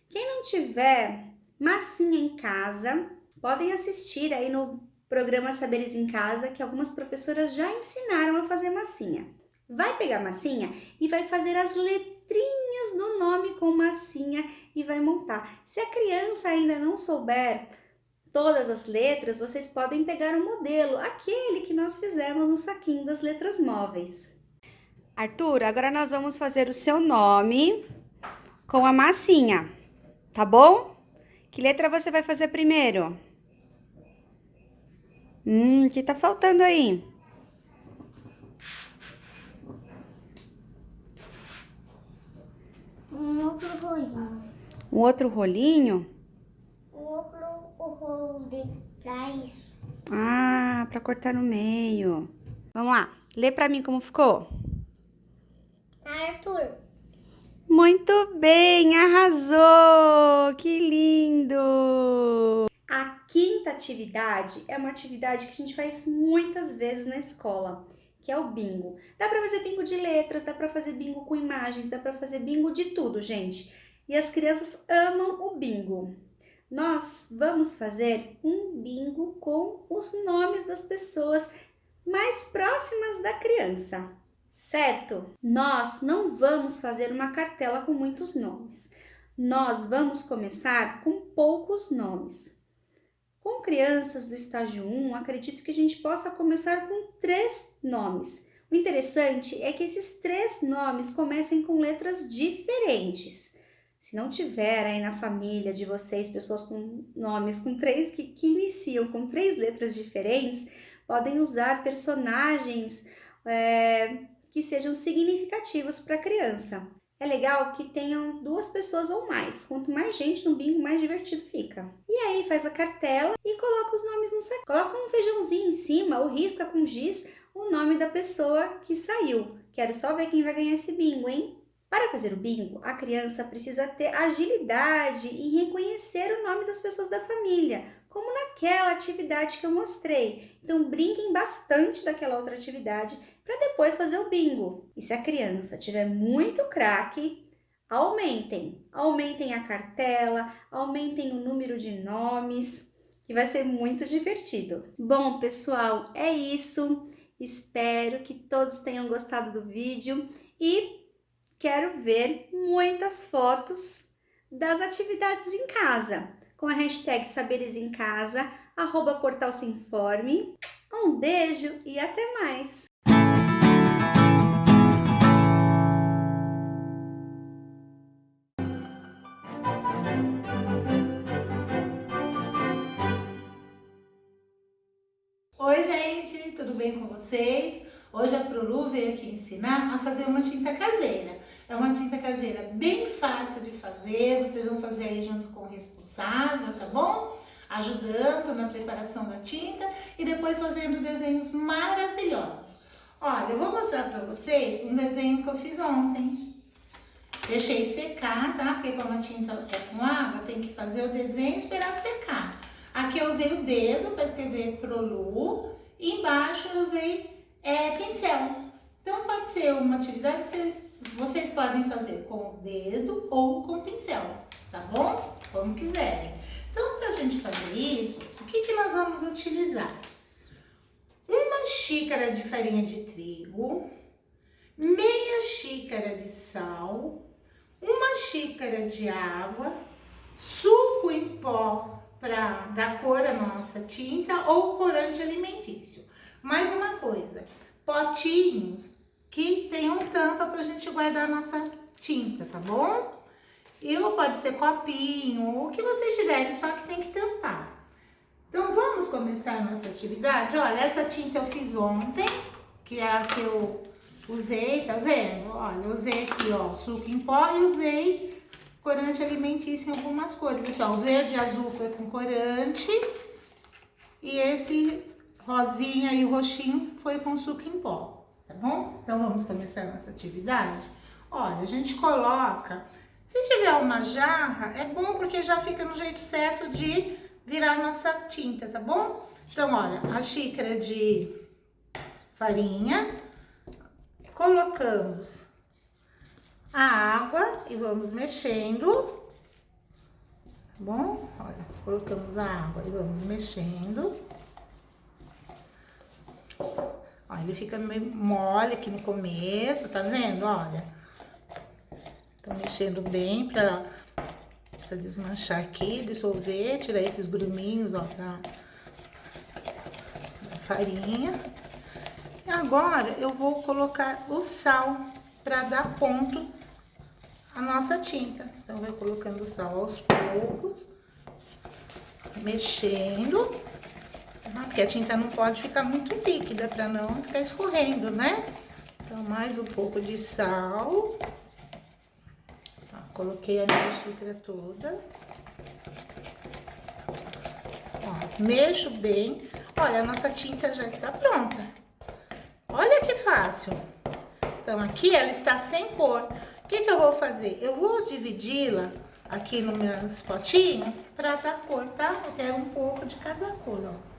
Quem não tiver massinha em casa, podem assistir aí no programa Saberes em Casa, que algumas professoras já ensinaram a fazer massinha. Vai pegar a massinha e vai fazer as letrinhas do nome com massinha e vai montar. Se a criança ainda não souber todas as letras, vocês podem pegar o modelo, aquele que nós fizemos no saquinho das letras móveis. Arthur, agora nós vamos fazer o seu nome com a massinha, tá bom? Que letra você vai fazer primeiro? O que tá faltando aí? Um outro rolinho. Um outro rolinho? Um outro rolo pra isso. Ah, pra cortar no meio. Vamos lá, lê pra mim como ficou. Arthur. Muito bem, arrasou! Que lindo! A quinta atividade é uma atividade que a gente faz muitas vezes na escola, que é o bingo. Dá para fazer bingo de letras, dá para fazer bingo com imagens, dá para fazer bingo de tudo, gente. E as crianças amam o bingo. Nós vamos fazer um bingo com os nomes das pessoas mais próximas da criança, certo? Nós não vamos fazer uma cartela com muitos nomes. Nós vamos começar com poucos nomes. Com crianças do estágio 1, acredito que a gente possa começar com 3 nomes. O interessante é que esses 3 nomes comecem com letras diferentes. Se não tiver aí na família de vocês pessoas com nomes com 3 que iniciam com 3 letras diferentes, podem usar personagens que sejam significativos para a criança. É legal que tenham 2 pessoas ou mais. Quanto mais gente no bingo, mais divertido fica. E aí faz a cartela e coloca os nomes no saco. Coloca um feijãozinho em cima ou risca com giz o nome da pessoa que saiu. Quero só ver quem vai ganhar esse bingo, hein? Para fazer o bingo, a criança precisa ter agilidade em reconhecer o nome das pessoas da família, como naquela atividade que eu mostrei. Então brinquem bastante daquela outra atividade para depois fazer o bingo. E se a criança tiver muito craque, aumentem a cartela, aumentem o número de nomes, que vai ser muito divertido. Bom, pessoal, é isso. Espero que todos tenham gostado do vídeo e quero ver muitas fotos das atividades em casa, com a hashtag Saberes em Casa, @Portal Se Informe. Um beijo e até mais! Oi gente, tudo bem com vocês? Hoje a Prolu veio aqui ensinar a fazer uma tinta caseira. É uma tinta caseira bem fácil de fazer, vocês vão fazer aí junto com o responsável, tá bom? Ajudando na preparação da tinta e depois fazendo desenhos maravilhosos. Olha, eu vou mostrar pra vocês um desenho que eu fiz ontem. Deixei secar, tá? Porque como a tinta é com água, tem que fazer o desenho e esperar secar. Aqui eu usei o dedo para escrever Prolu e embaixo eu usei pincel. Então pode ser uma atividade que vocês podem fazer com o dedo ou com o pincel, tá bom? Como quiserem. Então pra gente fazer isso, o que nós vamos utilizar? Uma xícara de farinha de trigo, meia xícara de sal, uma xícara de água, suco em pó para dar cor à nossa tinta ou corante alimentício. Mais uma coisa, potinhos que tenham tampa para a gente guardar a nossa tinta, tá bom? Ou pode ser copinho, o que vocês tiverem, só que tem que tampar. Então vamos começar a nossa atividade? Olha, essa tinta eu fiz ontem, que é a que eu usei, tá vendo? Olha, eu usei aqui, ó, suco em pó e usei corante alimentício em algumas cores. Aqui, ó, o verde e azul foi com corante e esse rosinha e o roxinho foi com suco em pó, tá bom? Então vamos começar a nossa atividade? Olha, a gente coloca, se tiver uma jarra, é bom porque já fica no jeito certo de virar nossa tinta, tá bom? Então, olha, a xícara de farinha, colocamos a água e vamos mexendo, tá bom? Olha, colocamos a água e vamos mexendo. Olha, ele fica meio mole aqui no começo, tá vendo? Olha, tô mexendo bem pra desmanchar aqui, dissolver, tirar esses gruminhos, ó, da farinha. E agora eu vou colocar o sal pra dar ponto à nossa tinta. Então, vai colocando o sal aos poucos, mexendo, porque a tinta não pode ficar muito líquida para não ficar escorrendo, né? Então, mais um pouco de sal. Coloquei a minha xícara toda. Ó, mexo bem. Olha, a nossa tinta já está pronta. Olha que fácil. Então, aqui ela está sem cor. O que eu vou fazer? Eu vou dividi-la aqui nos meus potinhos para dar cor, tá? Eu quero um pouco de cada cor, ó.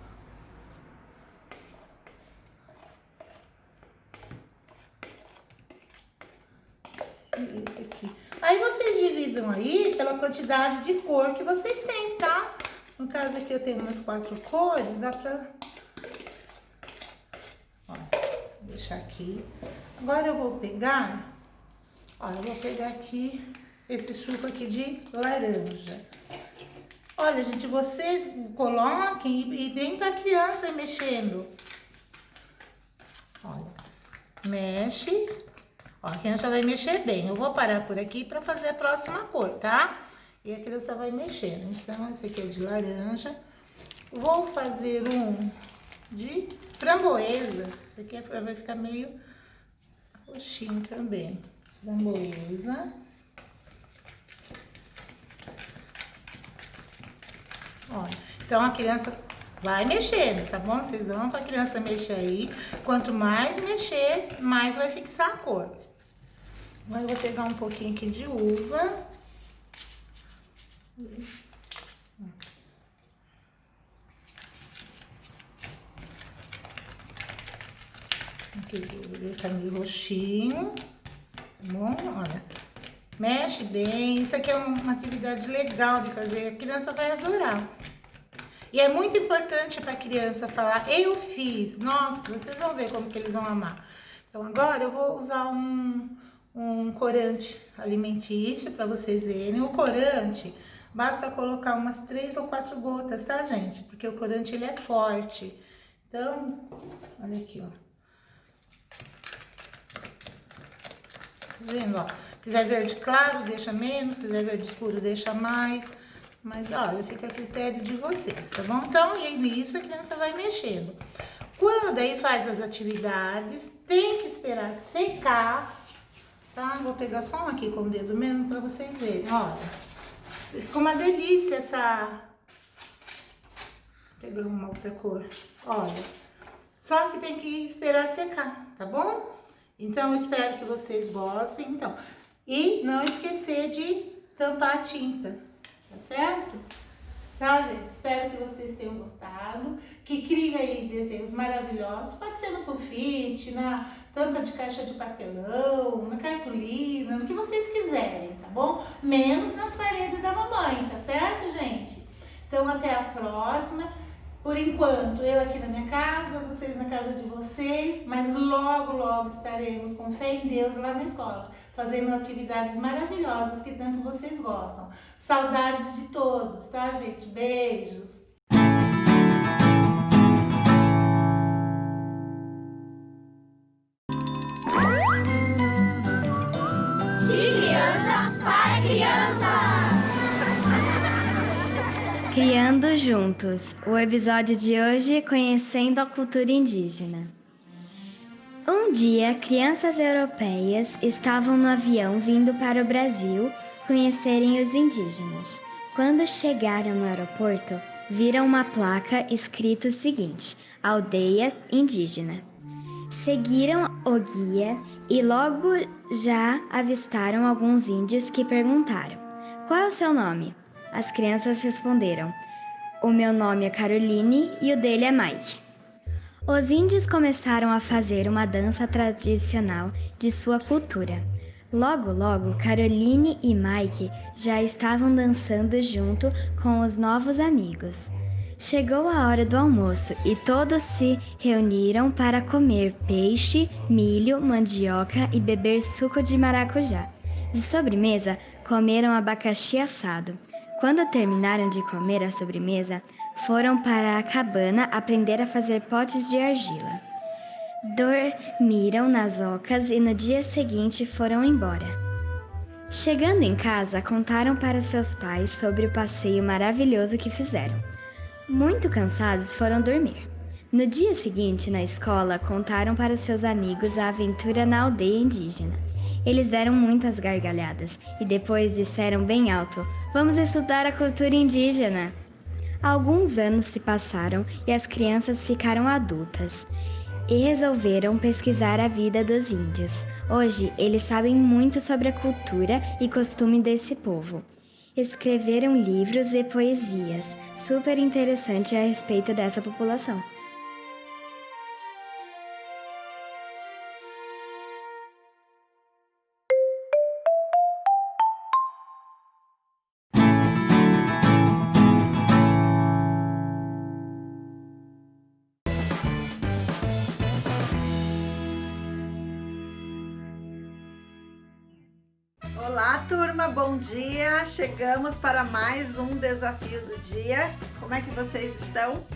Esse aqui. Aí vocês dividam aí pela quantidade de cor que vocês têm, tá? No caso aqui eu tenho umas 4 cores, dá pra... Ó, vou deixar aqui. Agora eu vou pegar... Ó, eu vou pegar aqui esse suco aqui de laranja. Olha, gente, vocês coloquem e deem pra criança ir mexendo. Olha, mexe. Ó, a criança vai mexer bem. Eu vou parar por aqui para fazer a próxima cor, tá? E a criança vai mexendo. Então, esse aqui é de laranja. Vou fazer um de framboesa. Esse aqui vai ficar meio roxinho também. Framboesa. Olha, então a criança vai mexendo, tá bom? Vocês dão pra criança mexer aí. Quanto mais mexer, mais vai fixar a cor. Agora eu vou pegar um pouquinho aqui de uva. Aqui, esse meio roxinho. Tá bom? Olha, mexe bem. Isso aqui é uma atividade legal de fazer. A criança vai adorar. E é muito importante para a criança falar, eu fiz. Nossa, vocês vão ver como que eles vão amar. Então, agora eu vou usar um corante alimentício para vocês verem. O corante, basta colocar umas 3 ou 4 gotas, tá, gente? Porque o corante, ele é forte. Então, olha aqui, ó. Tá vendo, ó? Se quiser verde claro, deixa menos. Se quiser verde escuro, deixa mais. Mas, olha, fica a critério de vocês, tá bom? Então, e nisso a criança vai mexendo. Quando aí faz as atividades, tem que esperar secar, tá? Vou pegar só um aqui com o dedo mesmo pra vocês verem, olha. Ficou uma delícia essa... Vou pegar uma outra cor, olha. Só que tem que esperar secar, tá bom? Então, eu espero que vocês gostem, então. E não esquecer de tampar a tinta. Tá certo? Então, gente, espero que vocês tenham gostado, que criem aí desenhos maravilhosos, pode ser no sulfite, na tampa de caixa de papelão, na cartolina, no que vocês quiserem, tá bom? Menos nas paredes da mamãe, tá certo, gente? Então, até a próxima. Por enquanto, eu aqui na minha casa, vocês na casa de vocês, mas logo, logo estaremos com fé em Deus lá na escola, fazendo atividades maravilhosas que tanto vocês gostam. Saudades de todos, tá, gente? Beijos! De criança para criança! Criando Juntos, o episódio de hoje conhecendo a cultura indígena. Um dia, crianças europeias estavam no avião vindo para o Brasil conhecerem os indígenas. Quando chegaram no aeroporto, viram uma placa escrito o seguinte: aldeias indígenas. Seguiram o guia e logo já avistaram alguns índios que perguntaram: "Qual é o seu nome?" As crianças responderam: "O meu nome é Caroline e o dele é Mike." Os índios começaram a fazer uma dança tradicional de sua cultura. Logo, logo, Caroline e Mike já estavam dançando junto com os novos amigos. Chegou a hora do almoço e todos se reuniram para comer peixe, milho, mandioca e beber suco de maracujá. De sobremesa, comeram abacaxi assado. Quando terminaram de comer a sobremesa, foram para a cabana aprender a fazer potes de argila. Dormiram nas ocas e no dia seguinte foram embora. Chegando em casa, contaram para seus pais sobre o passeio maravilhoso que fizeram. Muito cansados, foram dormir. No dia seguinte, na escola, contaram para seus amigos a aventura na aldeia indígena. Eles deram muitas gargalhadas e depois disseram bem alto: "Vamos estudar a cultura indígena." Alguns anos se passaram e as crianças ficaram adultas e resolveram pesquisar a vida dos índios. Hoje, eles sabem muito sobre a cultura e costume desse povo. Escreveram livros e poesias super interessantes a respeito dessa população. Olá, turma, bom dia! Chegamos para mais um desafio do dia. Como é que vocês estão?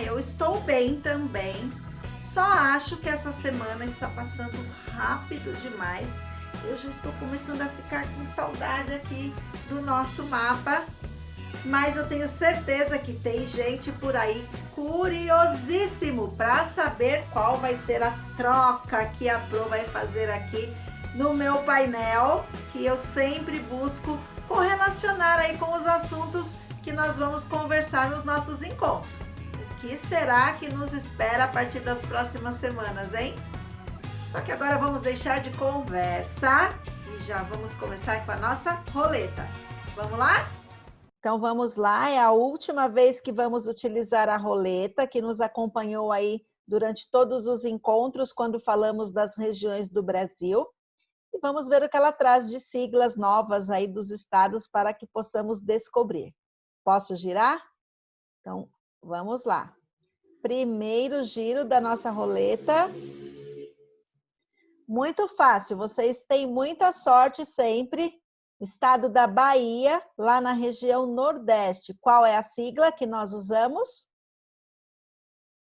Eu estou bem também. Só acho que essa semana está passando rápido demais. Eu já estou começando a ficar com saudade aqui do nosso mapa. Mas eu tenho certeza que tem gente por aí curiosíssimo para saber qual vai ser a troca que a Pro vai fazer aqui no meu painel, que eu sempre busco correlacionar aí com os assuntos que nós vamos conversar nos nossos encontros. O que será que nos espera a partir das próximas semanas, hein? Só que agora vamos deixar de conversa e já vamos começar com a nossa roleta. Vamos lá? Então vamos lá, é a última vez que vamos utilizar a roleta, que nos acompanhou aí durante todos os encontros quando falamos das regiões do Brasil. E vamos ver o que ela traz de siglas novas aí dos estados para que possamos descobrir. Posso girar? Então, vamos lá. Primeiro giro da nossa roleta. Muito fácil, vocês têm muita sorte sempre. Estado da Bahia, lá na região Nordeste. Qual é a sigla que nós usamos?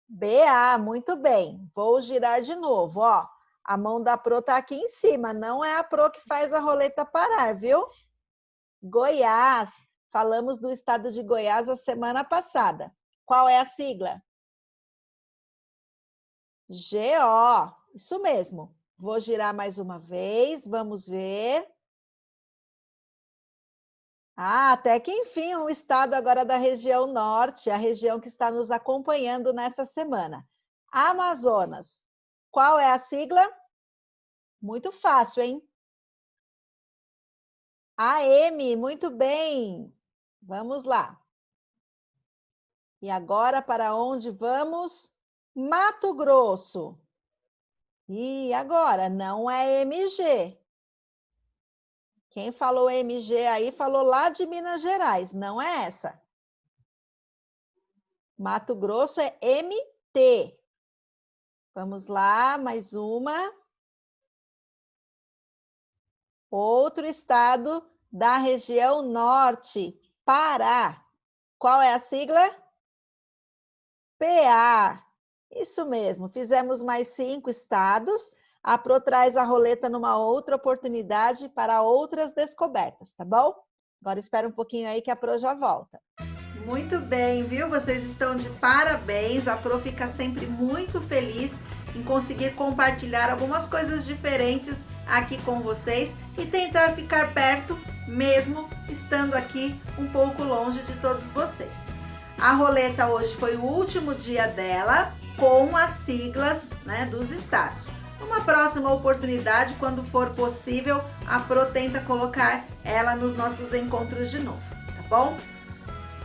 BA, muito bem. Vou girar de novo, ó. A mão da Pro tá aqui em cima, não é a Pro que faz a roleta parar, viu? Goiás, falamos do estado de Goiás a semana passada. Qual é a sigla? GO, isso mesmo. Vou girar mais uma vez, vamos ver. Até que enfim, um estado agora da região norte, a região que está nos acompanhando nessa semana. Amazonas. Qual é a sigla? Muito fácil, hein? AM, muito bem. Vamos lá. E agora, para onde vamos? Mato Grosso. E agora? Não é MG. Quem falou MG aí, falou lá de Minas Gerais, não é essa. Mato Grosso é MT. Vamos lá, mais uma. Outro estado da região norte, Pará. Qual é a sigla? PA. Isso mesmo, fizemos mais 5 estados. A Pro traz a roleta numa outra oportunidade para outras descobertas, tá bom? Agora espera um pouquinho aí que a Pro já volta. Muito bem, viu? Vocês estão de parabéns. A Pro fica sempre muito feliz em conseguir compartilhar algumas coisas diferentes aqui com vocês e tentar ficar perto, mesmo estando aqui um pouco longe de todos vocês. A roleta hoje foi o último dia dela com as siglas, né, dos estados. Numa próxima oportunidade, quando for possível, a Pro tenta colocar ela nos nossos encontros de novo, tá bom?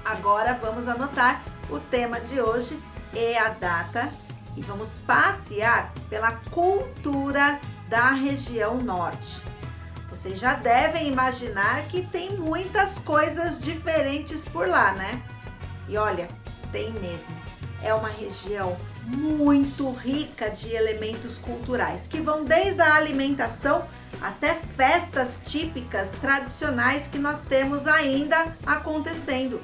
Agora vamos anotar o tema de hoje e a data e vamos passear pela cultura da região norte. Vocês já devem imaginar que tem muitas coisas diferentes por lá, né? E olha, tem mesmo. É uma região muito rica de elementos culturais, que vão desde a alimentação até festas típicas tradicionais que nós temos ainda acontecendo.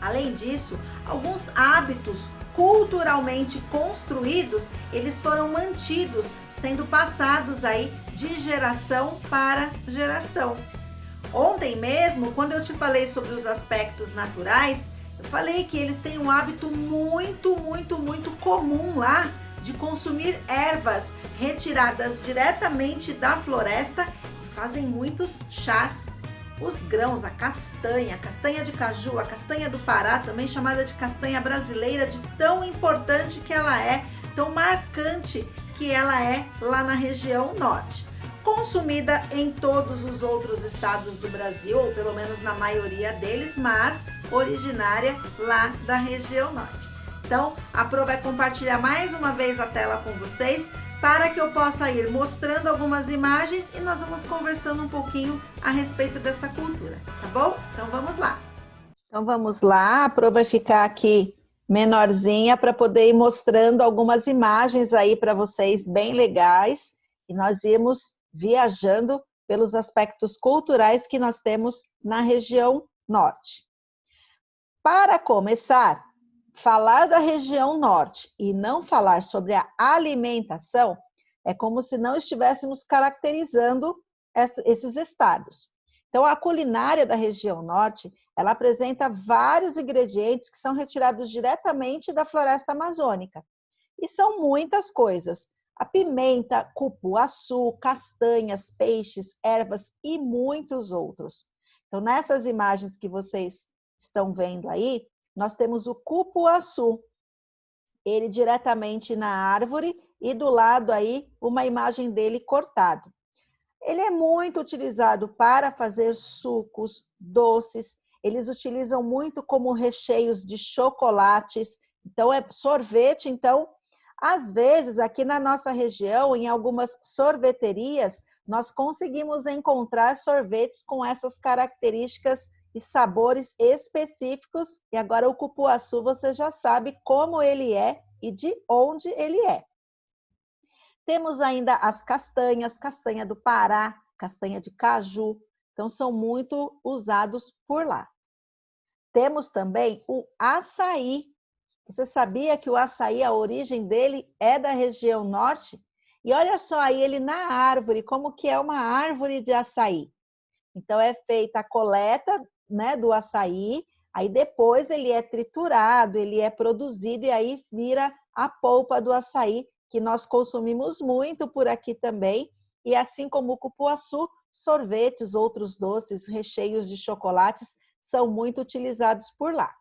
Além disso, alguns hábitos culturalmente construídos, eles foram mantidos, sendo passados aí de geração para geração. Ontem mesmo, quando eu te falei sobre os aspectos naturais, eu falei que eles têm um hábito muito comum lá de consumir ervas retiradas diretamente da floresta e fazem muitos chás. Os grãos, a castanha de caju, a castanha do Pará, também chamada de castanha brasileira, de tão importante que ela é, tão marcante que ela é lá na região norte. Consumida em todos os outros estados do Brasil, ou pelo menos na maioria deles, mas originária lá da região norte. Então, a Pro vai compartilhar mais uma vez a tela com vocês para que eu possa ir mostrando algumas imagens e nós vamos conversando um pouquinho a respeito dessa cultura, tá bom? Então vamos lá. Então vamos lá, a Pro vai ficar aqui menorzinha para poder ir mostrando algumas imagens aí para vocês bem legais e nós irmos viajando pelos aspectos culturais que nós temos na região norte. Para começar, falar da região norte e não falar sobre a alimentação é como se não estivéssemos caracterizando esses estados. Então, a culinária da região norte, ela apresenta vários ingredientes que são retirados diretamente da floresta amazônica. E são muitas coisas. A pimenta, cupuaçu, castanhas, peixes, ervas e muitos outros. Então, nessas imagens que vocês estão vendo aí, nós temos o cupuaçu, ele diretamente na árvore e do lado aí uma imagem dele cortado. Ele é muito utilizado para fazer sucos, doces, eles utilizam muito como recheios de chocolates, então é sorvete, então às vezes aqui na nossa região, em algumas sorveterias, nós conseguimos encontrar sorvetes com essas características e sabores específicos, e agora o cupuaçu você já sabe como ele é e de onde ele é. Temos ainda as castanhas, castanha do Pará, castanha de caju, então são muito usados por lá. Temos também o açaí. Você sabia que o açaí, a origem dele é da região norte? E olha só aí ele na árvore, como que é uma árvore de açaí. Então é feita a coleta, né, do açaí, aí depois ele é triturado, ele é produzido e aí vira a polpa do açaí, que nós consumimos muito por aqui também, e assim como o cupuaçu, sorvetes, outros doces, recheios de chocolates são muito utilizados por lá.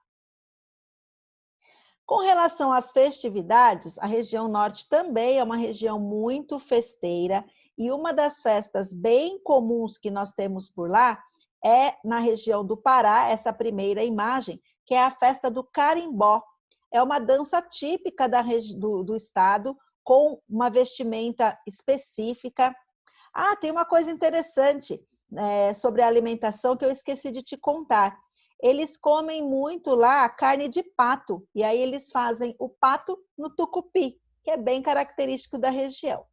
Com relação às festividades, a região norte também é uma região muito festeira, e uma das festas bem comuns que nós temos por lá é na região do Pará, essa primeira imagem, que é a festa do carimbó. É uma dança típica do estado, com uma vestimenta específica. Ah, tem uma coisa interessante sobre a alimentação que eu esqueci de te contar. Eles comem muito lá carne de pato, e aí eles fazem o pato no tucupi, que é bem característico da região.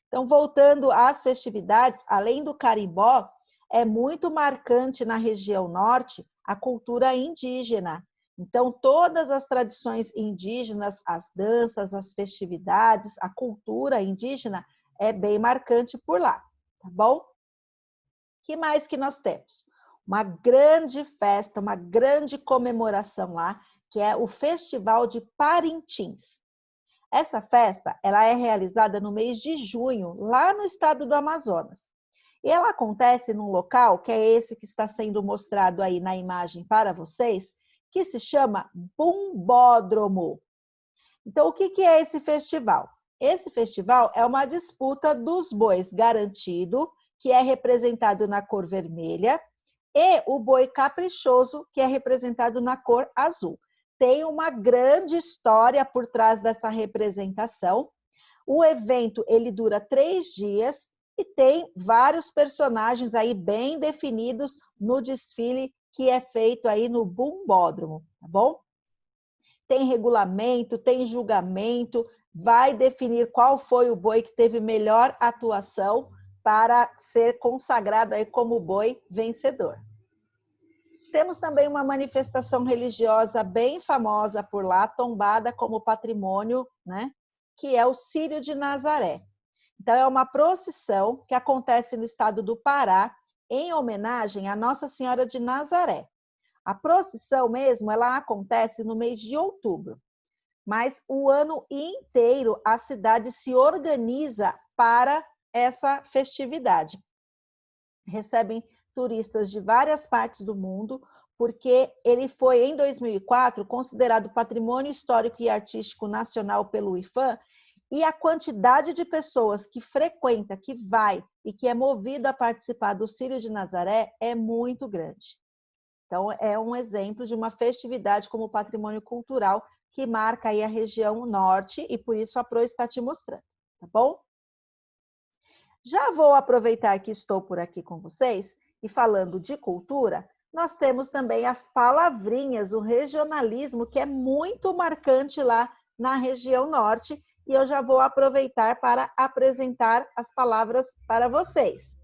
Então, voltando às festividades, além do carimbó, é muito marcante na região norte a cultura indígena. Então, todas as tradições indígenas, as danças, as festividades, a cultura indígena é bem marcante por lá, tá bom? O que mais que nós temos? Uma grande festa, uma grande comemoração lá, que é o Festival de Parintins. Essa festa, ela é realizada no mês de junho, lá no estado do Amazonas. E ela acontece num local, que é esse que está sendo mostrado aí na imagem para vocês, que se chama Bumbódromo. Então, o que é esse festival? Esse festival é uma disputa dos bois garantido, que é representado na cor vermelha, e o boi caprichoso, que é representado na cor azul. Tem uma grande história por trás dessa representação. O evento ele dura 3 dias e tem vários personagens aí bem definidos no desfile que é feito aí no Bumbódromo, tá bom? Tem regulamento, tem julgamento, vai definir qual foi o boi que teve melhor atuação para ser consagrado aí como boi vencedor. Temos também uma manifestação religiosa bem famosa por lá, tombada como patrimônio, né? Que é o Círio de Nazaré. Então, é uma procissão que acontece no estado do Pará, em homenagem à Nossa Senhora de Nazaré. A procissão mesmo, ela acontece no mês de outubro, mas o ano inteiro a cidade se organiza para essa festividade. Recebem turistas de várias partes do mundo, porque ele foi, em 2004, considerado Patrimônio Histórico e Artístico Nacional pelo IPHAN, e a quantidade de pessoas que frequenta, que vai e que é movido a participar do Círio de Nazaré é muito grande. Então, é um exemplo de uma festividade como patrimônio cultural que marca aí a região norte e por isso a Pro está te mostrando, tá bom? Já vou aproveitar que estou por aqui com vocês e falando de cultura, nós temos também as palavrinhas, o regionalismo, que é muito marcante lá na região norte, e eu já vou aproveitar para apresentar as palavras para vocês.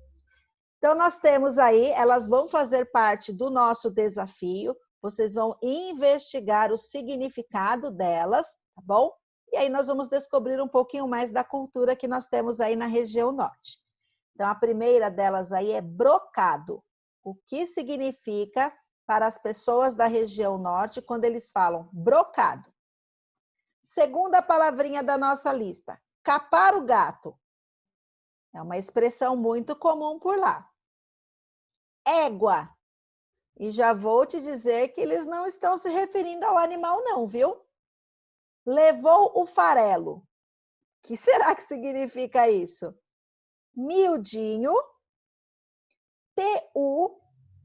Então, nós temos aí, elas vão fazer parte do nosso desafio, vocês vão investigar o significado delas, tá bom? E aí nós vamos descobrir um pouquinho mais da cultura que nós temos aí na região norte. Então, a primeira delas aí é brocado. O que significa para as pessoas da região norte quando eles falam brocado? Segunda palavrinha da nossa lista, capar o gato. É uma expressão muito comum por lá. Égua. E já vou te dizer que eles não estão se referindo ao animal não, viu? Levou o farelo. O que será que significa isso? Miudinho, TU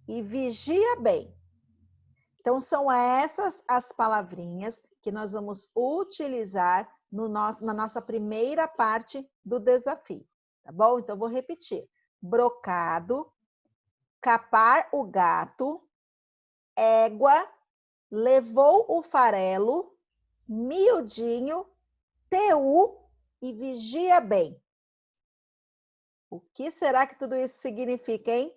e vigia bem. Então, são essas as palavrinhas que nós vamos utilizar na nossa primeira parte do desafio, tá bom? Então, vou repetir. Brocado, capar o gato, égua, levou o farelo, miudinho, TU e vigia bem. O que será que tudo isso significa, hein?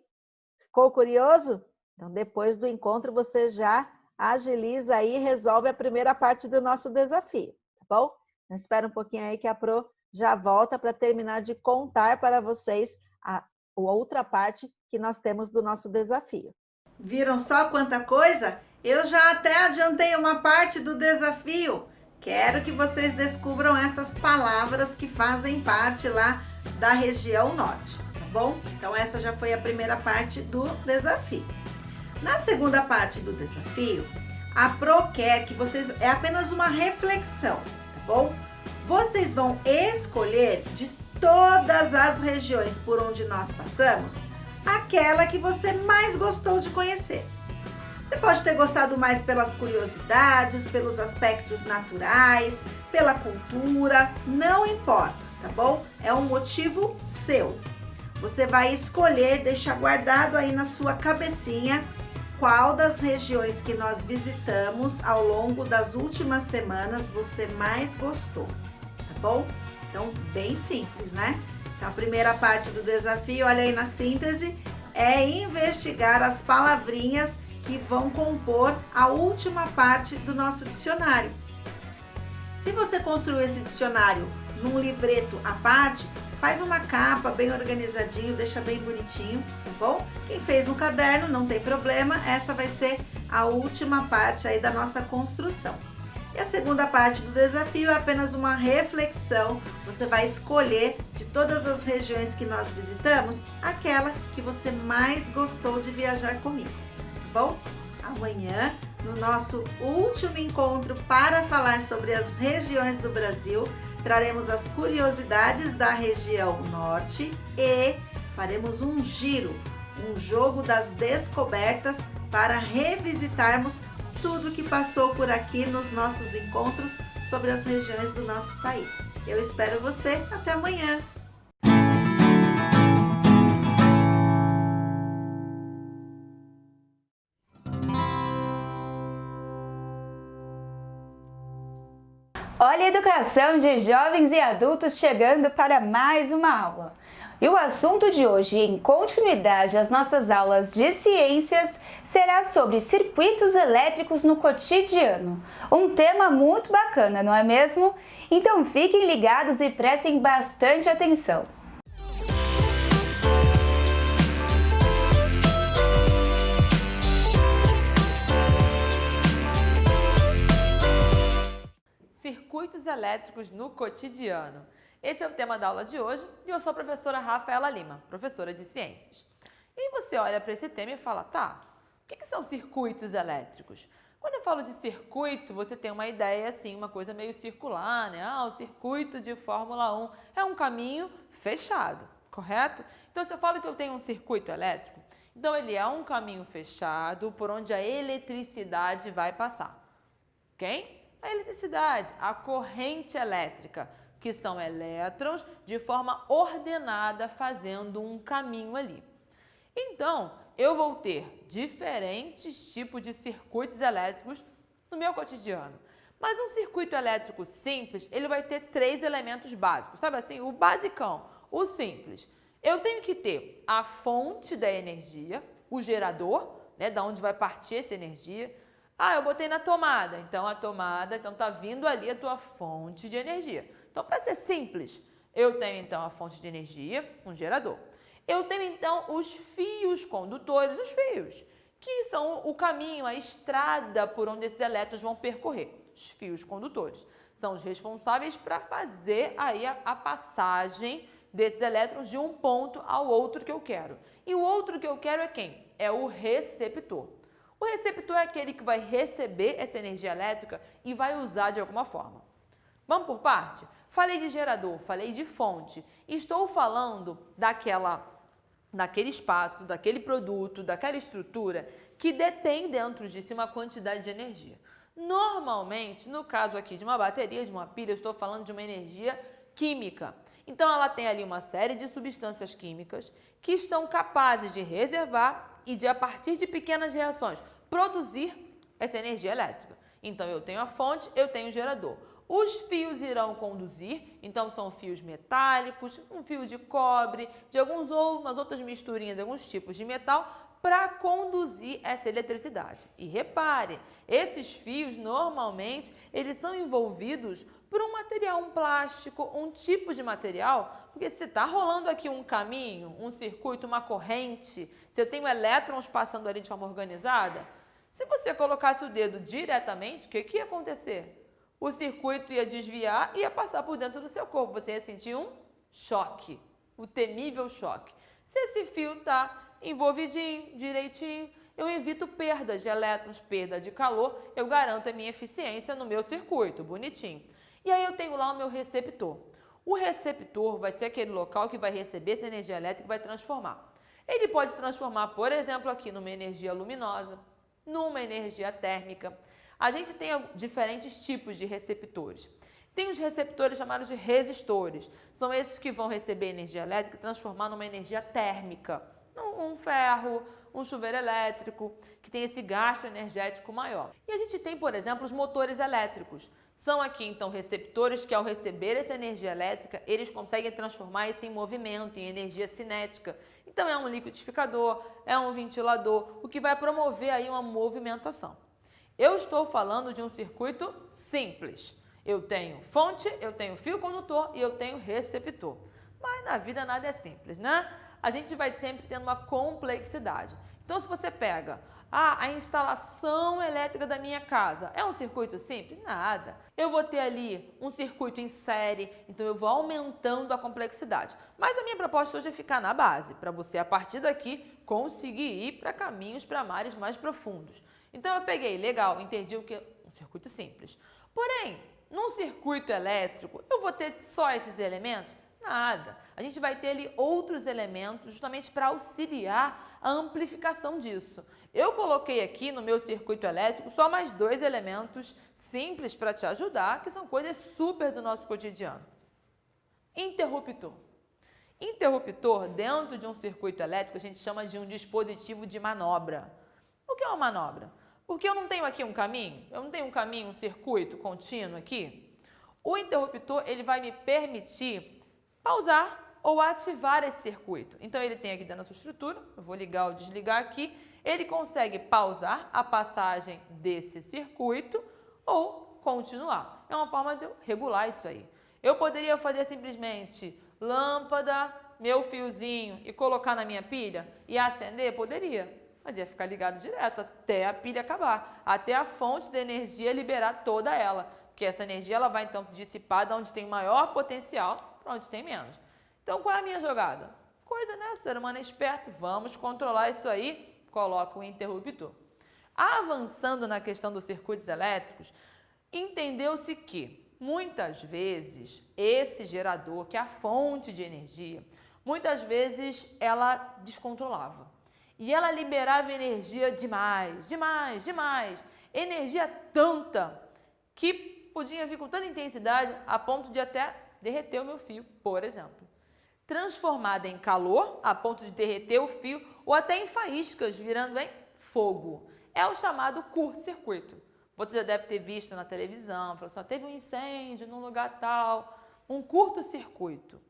Ficou curioso? Então, depois do encontro, você já agiliza aí e resolve a primeira parte do nosso desafio, tá bom? Então, espera um pouquinho aí que a Pro já volta para terminar de contar para vocês a outra parte que nós temos do nosso desafio. Viram só quanta coisa? Eu já até adiantei uma parte do desafio. Quero que vocês descubram essas palavras que fazem parte lá da região norte, tá bom? Então essa já foi a primeira parte do desafio. Na segunda parte do desafio, a Pro quer que vocês... É apenas uma reflexão, tá bom? Vocês vão escolher de todas as regiões por onde nós passamos, aquela que você mais gostou de conhecer. Você pode ter gostado mais pelas curiosidades, pelos aspectos naturais, pela cultura, não importa, tá bom? É um motivo seu. Você vai escolher, deixar guardado aí na sua cabecinha qual das regiões que nós visitamos ao longo das últimas semanas você mais gostou, tá bom? Então, bem simples, né? Então, a primeira parte do desafio, olha aí na síntese, é investigar as palavrinhas que vão compor a última parte do nosso dicionário. Se você construiu esse dicionário num livreto à parte, faz uma capa bem organizadinho, deixa bem bonitinho, tá bom? Quem fez no caderno, não tem problema, essa vai ser a última parte aí da nossa construção. E a segunda parte do desafio é apenas uma reflexão. Você vai escolher de todas as regiões que nós visitamos, aquela que você mais gostou de viajar comigo, tá bom? Amanhã no nosso último encontro para falar sobre as regiões do Brasil. Traremos as curiosidades da região norte e faremos um giro, um jogo das descobertas para revisitarmos tudo que passou por aqui nos nossos encontros sobre as regiões do nosso país. Eu espero você. Até amanhã! Olha a educação de jovens e adultos chegando para mais uma aula. E o assunto de hoje, em continuidade às nossas aulas de ciências, será sobre circuitos elétricos no cotidiano. Um tema muito bacana, não é mesmo? Então fiquem ligados e prestem bastante atenção. Circuitos elétricos no cotidiano. Esse é o tema da aula de hoje e eu sou a professora Rafaela Lima, professora de ciências. E você olha para esse tema e fala, tá, o que são circuitos elétricos? Quando eu falo de circuito, você tem uma ideia assim, uma coisa meio circular, né? O circuito de Fórmula 1 é um caminho fechado, correto? Então, se eu falo que eu tenho um circuito elétrico, então ele é um caminho fechado por onde a eletricidade vai passar. Quem? A eletricidade, a corrente elétrica, que são elétrons de forma ordenada fazendo um caminho ali. Então, eu vou ter diferentes tipos de circuitos elétricos no meu cotidiano. Mas um circuito elétrico simples, ele vai ter 3 elementos básicos, sabe assim? O basicão, o simples. Eu tenho que ter a fonte da energia, o gerador, né, da onde vai partir essa energia. Eu botei na tomada, então tá vindo ali a tua fonte de energia. Então, para ser simples, eu tenho então a fonte de energia, um gerador. Eu tenho então os fios condutores, os fios, que são o caminho, a estrada por onde esses elétrons vão percorrer. Os fios condutores são os responsáveis para fazer aí a passagem desses elétrons de um ponto ao outro que eu quero. E o outro que eu quero é quem? É o receptor. O receptor é aquele que vai receber essa energia elétrica e vai usar de alguma forma. Vamos por parte? Falei de gerador, falei de fonte. Estou falando daquele espaço, daquele produto, daquela estrutura que detém dentro de si uma quantidade de energia. Normalmente, no caso aqui de uma bateria, de uma pilha, eu estou falando de uma energia química. Então, ela tem ali uma série de substâncias químicas que estão capazes de reservar e de, a partir de pequenas reações, produzir essa energia elétrica. Então, eu tenho a fonte, eu tenho o gerador. Os fios irão conduzir, então são fios metálicos, um fio de cobre, de umas outras misturinhas, alguns tipos de metal, para conduzir essa eletricidade. E repare, esses fios normalmente eles são envolvidos por um material, um plástico, um tipo de material, porque se está rolando aqui um caminho, um circuito, uma corrente, se eu tenho elétrons passando ali de forma organizada, se você colocasse o dedo diretamente, o que ia acontecer? O circuito ia desviar e ia passar por dentro do seu corpo. Você ia sentir um choque, o temível choque. Se esse fio está envolvidinho, direitinho, eu evito perdas de elétrons, perda de calor, eu garanto a minha eficiência no meu circuito, bonitinho. E aí eu tenho lá o meu receptor. O receptor vai ser aquele local que vai receber essa energia elétrica e vai transformar. Ele pode transformar, por exemplo, aqui numa energia luminosa, numa energia térmica. A gente tem diferentes tipos de receptores. Tem os receptores chamados de resistores. São esses que vão receber energia elétrica e transformar numa energia térmica. Um ferro, um chuveiro elétrico, que tem esse gasto energético maior. E a gente tem, por exemplo, os motores elétricos. São aqui, então, receptores que, ao receber essa energia elétrica, eles conseguem transformar isso em movimento, em energia cinética. Então, é um liquidificador, é um ventilador, o que vai promover aí uma movimentação. Eu estou falando de um circuito simples. Eu tenho fonte, eu tenho fio condutor e eu tenho receptor. Mas na vida nada é simples, né? A gente vai sempre tendo uma complexidade. Então, se você pega a instalação elétrica da minha casa, é um circuito simples? Nada. Eu vou ter ali um circuito em série, então eu vou aumentando a complexidade. Mas a minha proposta hoje é ficar na base, para você, a partir daqui, conseguir ir para caminhos, para mares mais profundos. Então eu peguei, legal, entendi o que um circuito simples. Porém, num circuito elétrico, eu vou ter só esses elementos? Nada. A gente vai ter ali outros elementos justamente para auxiliar a amplificação disso. Eu coloquei aqui no meu circuito elétrico só mais 2 elementos simples para te ajudar, que são coisas super do nosso cotidiano. Interruptor. Interruptor, dentro de um circuito elétrico, a gente chama de um dispositivo de manobra. O que é uma manobra? Porque eu não tenho aqui um caminho, eu não tenho um caminho, um circuito contínuo aqui. O interruptor, ele vai me permitir pausar ou ativar esse circuito. Então, ele tem aqui dentro da sua estrutura, eu vou ligar ou desligar aqui, ele consegue pausar a passagem desse circuito ou continuar. É uma forma de eu regular isso aí. Eu poderia fazer simplesmente lâmpada, meu fiozinho e colocar na minha pilha e acender? Poderia, mas ia ficar ligado direto até a pilha acabar, até a fonte de energia liberar toda ela, porque essa energia ela vai então se dissipar de onde tem maior potencial para onde tem menos. Então, qual é a minha jogada? Coisa, né? O ser humano é esperto, vamos controlar isso aí, coloca o interruptor. Avançando na questão dos circuitos elétricos, entendeu-se que muitas vezes esse gerador, que é a fonte de energia, muitas vezes ela descontrolava. E ela liberava energia demais, demais, demais. Energia tanta que podia vir com tanta intensidade a ponto de até derreter o meu fio, por exemplo. Transformada em calor, a ponto de derreter o fio, ou até em faíscas, virando em fogo. É o chamado curto-circuito. Você já deve ter visto na televisão, falou assim, teve um incêndio num lugar tal, um curto-circuito.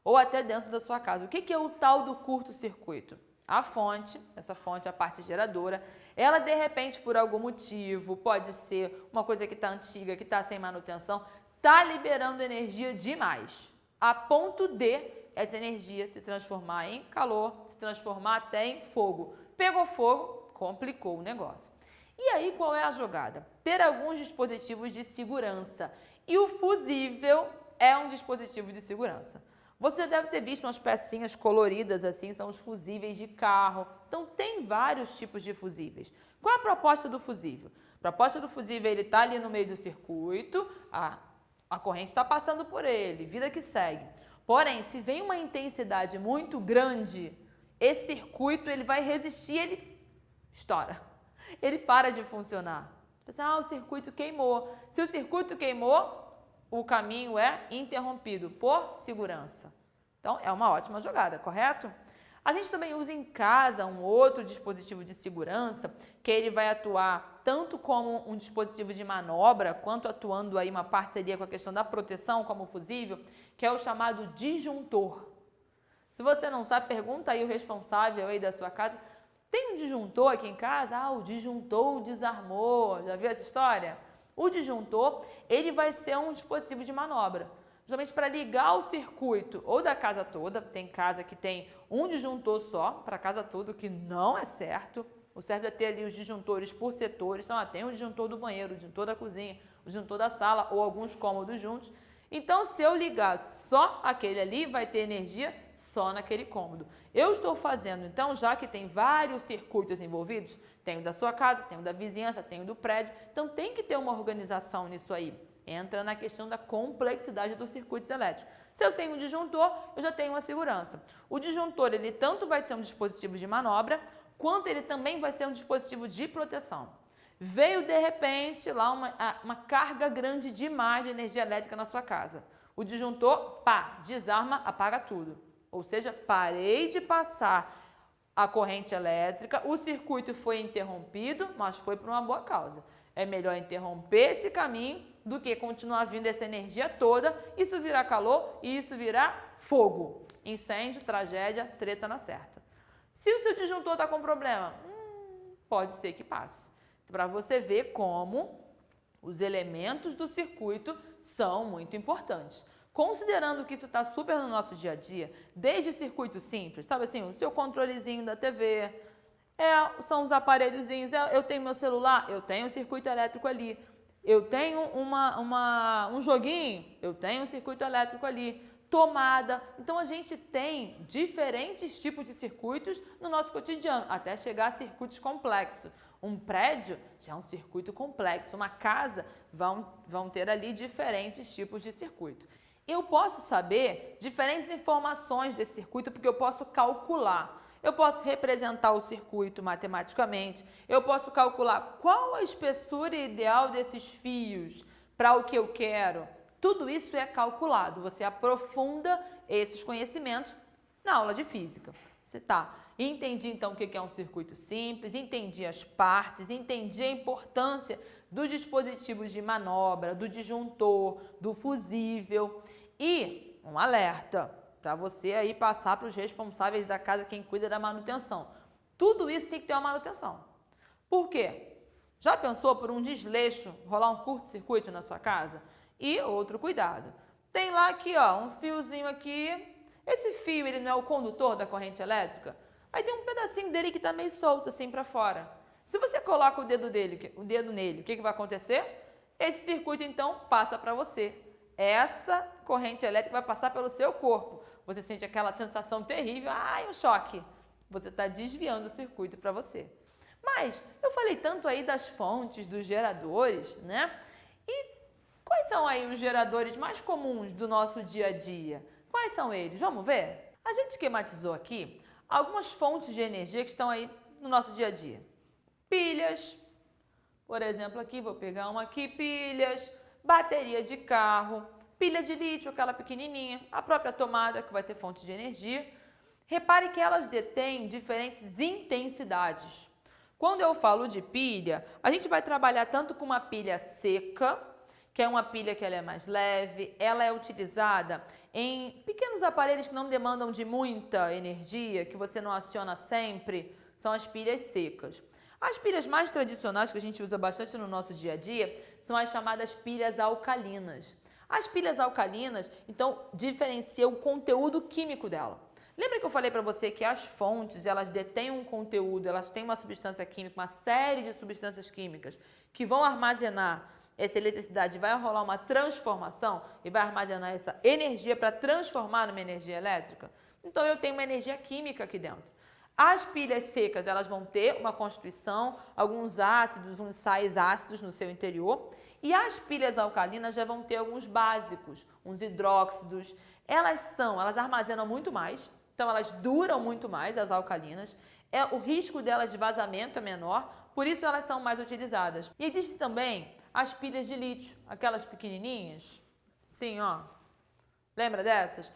Ou até dentro da sua casa. O que é o tal do curto-circuito? A fonte, essa fonte, a parte geradora, ela de repente, por algum motivo, pode ser uma coisa que está antiga, que está sem manutenção, está liberando energia demais, a ponto de essa energia se transformar em calor, se transformar até em fogo. Pegou fogo, complicou o negócio. E aí, qual é a jogada? Ter alguns dispositivos de segurança. E o fusível é um dispositivo de segurança. Você já deve ter visto umas pecinhas coloridas assim, são os fusíveis de carro. Então, tem vários tipos de fusíveis. Qual é a proposta do fusível? A proposta do fusível, ele está ali no meio do circuito, a corrente está passando por ele, vida que segue. Porém, se vem uma intensidade muito grande, esse circuito ele vai resistir, ele estoura. Ele para de funcionar. O circuito queimou. Se o circuito queimou, o caminho é interrompido por segurança. Então, é uma ótima jogada, correto? A gente também usa em casa um outro dispositivo de segurança, que ele vai atuar tanto como um dispositivo de manobra, quanto atuando aí uma parceria com a questão da proteção, como o fusível, que é o chamado disjuntor. Se você não sabe, pergunta aí o responsável aí da sua casa. Tem um disjuntor aqui em casa? O disjuntor desarmou. Já viu essa história? O disjuntor, ele vai ser um dispositivo de manobra, justamente para ligar o circuito ou da casa toda. Tem casa que tem um disjuntor só para a casa toda, o que não é certo. O certo é ter ali os disjuntores por setores. Então, tem o disjuntor do banheiro, o disjuntor da cozinha, o disjuntor da sala ou alguns cômodos juntos. Então, se eu ligar só aquele ali, vai ter energia só naquele cômodo. Eu estou fazendo, então, já que tem vários circuitos envolvidos, tem o da sua casa, tem o da vizinhança, tem o do prédio, então tem que ter uma organização nisso aí. Entra na questão da complexidade dos circuitos elétricos. Se eu tenho um disjuntor, eu já tenho uma segurança. O disjuntor, ele tanto vai ser um dispositivo de manobra, quanto ele também vai ser um dispositivo de proteção. Veio, de repente, lá uma carga grande demais de energia elétrica na sua casa. O disjuntor, desarma, apaga tudo. Ou seja, parei de passar a corrente elétrica, o circuito foi interrompido, mas foi por uma boa causa. É melhor interromper esse caminho do que continuar vindo essa energia toda, isso virar calor e isso virar fogo. Incêndio, tragédia, treta na certa. Se o seu disjuntor está com problema, pode ser que passe. Para você ver como os elementos do circuito são muito importantes. Considerando que isso está super no nosso dia a dia, desde circuito simples, sabe assim, o seu controlezinho da TV, são os aparelhozinhos, eu tenho meu celular, eu tenho um circuito elétrico ali, eu tenho um joguinho, eu tenho um circuito elétrico ali, tomada. Então, a gente tem diferentes tipos de circuitos no nosso cotidiano, até chegar a circuitos complexos, Um prédio já é um circuito complexo, uma casa vão ter ali diferentes tipos de circuito. Eu posso saber diferentes informações desse circuito porque eu posso calcular. Eu posso representar o circuito matematicamente, eu posso calcular qual a espessura ideal desses fios para o que eu quero. Tudo isso é calculado, você aprofunda esses conhecimentos na aula de física. Entendi então o que é um circuito simples, entendi as partes, entendi a importância dos dispositivos de manobra, do disjuntor, do fusível e um alerta para você aí passar para os responsáveis da casa, quem cuida da manutenção. Tudo isso tem que ter uma manutenção. Por quê? Já pensou por um desleixo rolar um curto-circuito na sua casa? E outro cuidado. Tem lá aqui, ó, um fiozinho aqui. Esse fio, ele não é o condutor da corrente elétrica? Aí tem um pedacinho dele que está meio solto assim para fora. Se você coloca o dedo nele, o que vai acontecer? Esse circuito então passa para você. Essa corrente elétrica vai passar pelo seu corpo. Você sente aquela sensação terrível, um choque. Você está desviando o circuito para você. Mas eu falei tanto aí das fontes, dos geradores, né? E quais são aí os geradores mais comuns do nosso dia a dia? Quais são eles? Vamos ver? A gente esquematizou aqui algumas fontes de energia que estão aí no nosso dia a dia. Pilhas, por exemplo, aqui, vou pegar uma aqui, pilhas, bateria de carro, pilha de lítio, aquela pequenininha, a própria tomada, que vai ser fonte de energia. Repare que elas detêm diferentes intensidades. Quando eu falo de pilha, a gente vai trabalhar tanto com uma pilha seca, que é uma pilha que ela é mais leve, ela é utilizada em pequenos aparelhos que não demandam de muita energia, que você não aciona sempre, são as pilhas secas. As pilhas mais tradicionais que a gente usa bastante no nosso dia a dia são as chamadas pilhas alcalinas. As pilhas alcalinas, então, diferenciam o conteúdo químico dela. Lembra que eu falei para você que as fontes, elas detêm um conteúdo, elas têm uma substância química, uma série de substâncias químicas que vão armazenar essa eletricidade, vai rolar uma transformação e vai armazenar essa energia para transformar numa energia elétrica? Então, eu tenho uma energia química aqui dentro. As pilhas secas, elas vão ter uma constituição, alguns ácidos, uns sais ácidos no seu interior. E as pilhas alcalinas já vão ter alguns básicos, uns hidróxidos. Elas armazenam muito mais, então elas duram muito mais, as alcalinas. O risco delas de vazamento é menor, por isso elas são mais utilizadas. E existem também as pilhas de lítio, aquelas pequenininhas. Sim, ó. Lembra dessas?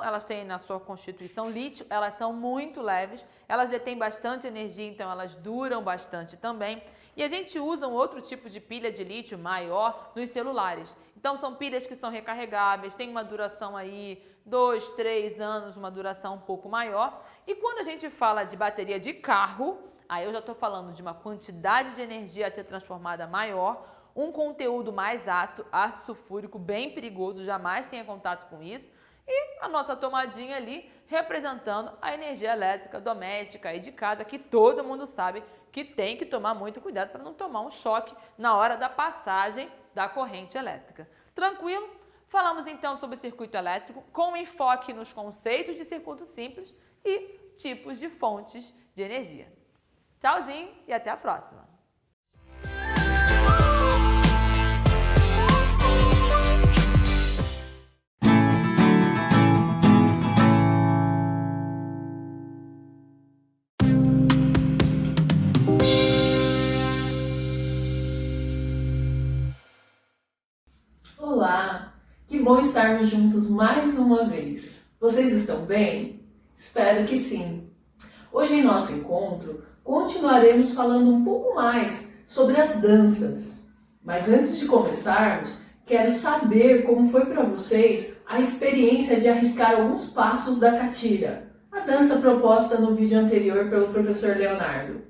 Elas têm na sua constituição lítio, elas são muito leves, elas detêm bastante energia, então elas duram bastante também. E a gente usa um outro tipo de pilha de lítio maior nos celulares. Então são pilhas que são recarregáveis, tem uma duração aí 2, 3 anos, uma duração um pouco maior. E quando a gente fala de bateria de carro, aí eu já estou falando de uma quantidade de energia a ser transformada maior, um conteúdo mais ácido, ácido sulfúrico, bem perigoso, jamais tenha contato com isso. E a nossa tomadinha ali representando a energia elétrica doméstica aí de casa, que todo mundo sabe que tem que tomar muito cuidado para não tomar um choque na hora da passagem da corrente elétrica. Tranquilo? Falamos então sobre circuito elétrico com enfoque nos conceitos de circuito simples e tipos de fontes de energia. Tchauzinho e até a próxima! Olá, que bom estarmos juntos mais uma vez. Vocês estão bem? Espero que sim. Hoje em nosso encontro, continuaremos falando um pouco mais sobre as danças. Mas antes de começarmos, quero saber como foi para vocês a experiência de arriscar alguns passos da catira, a dança proposta no vídeo anterior pelo professor Leonardo.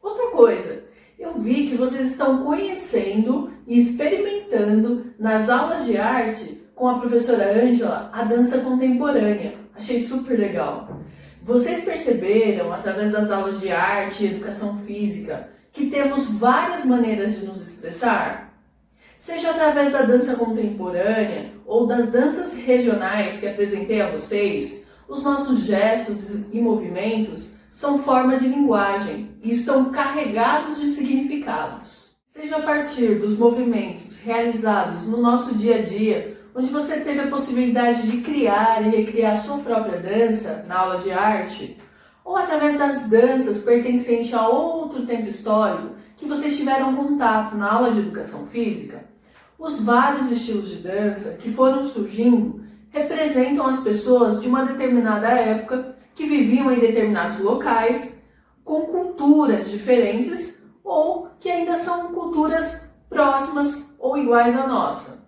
Outra coisa, eu vi que vocês estão conhecendo e experimentando nas aulas de arte com a professora Ângela a dança contemporânea. Achei super legal. Vocês perceberam, através das aulas de arte e educação física, que temos várias maneiras de nos expressar? Seja através da dança contemporânea ou das danças regionais que apresentei a vocês, os nossos gestos e movimentos são forma de linguagem e estão carregados de significados. Seja a partir dos movimentos realizados no nosso dia a dia, onde você teve a possibilidade de criar e recriar sua própria dança na aula de arte, ou através das danças pertencentes a outro tempo histórico que vocês tiveram contato na aula de educação física, os vários estilos de dança que foram surgindo representam as pessoas de uma determinada época que viviam em determinados locais, com culturas diferentes ou que ainda são culturas próximas ou iguais à nossa.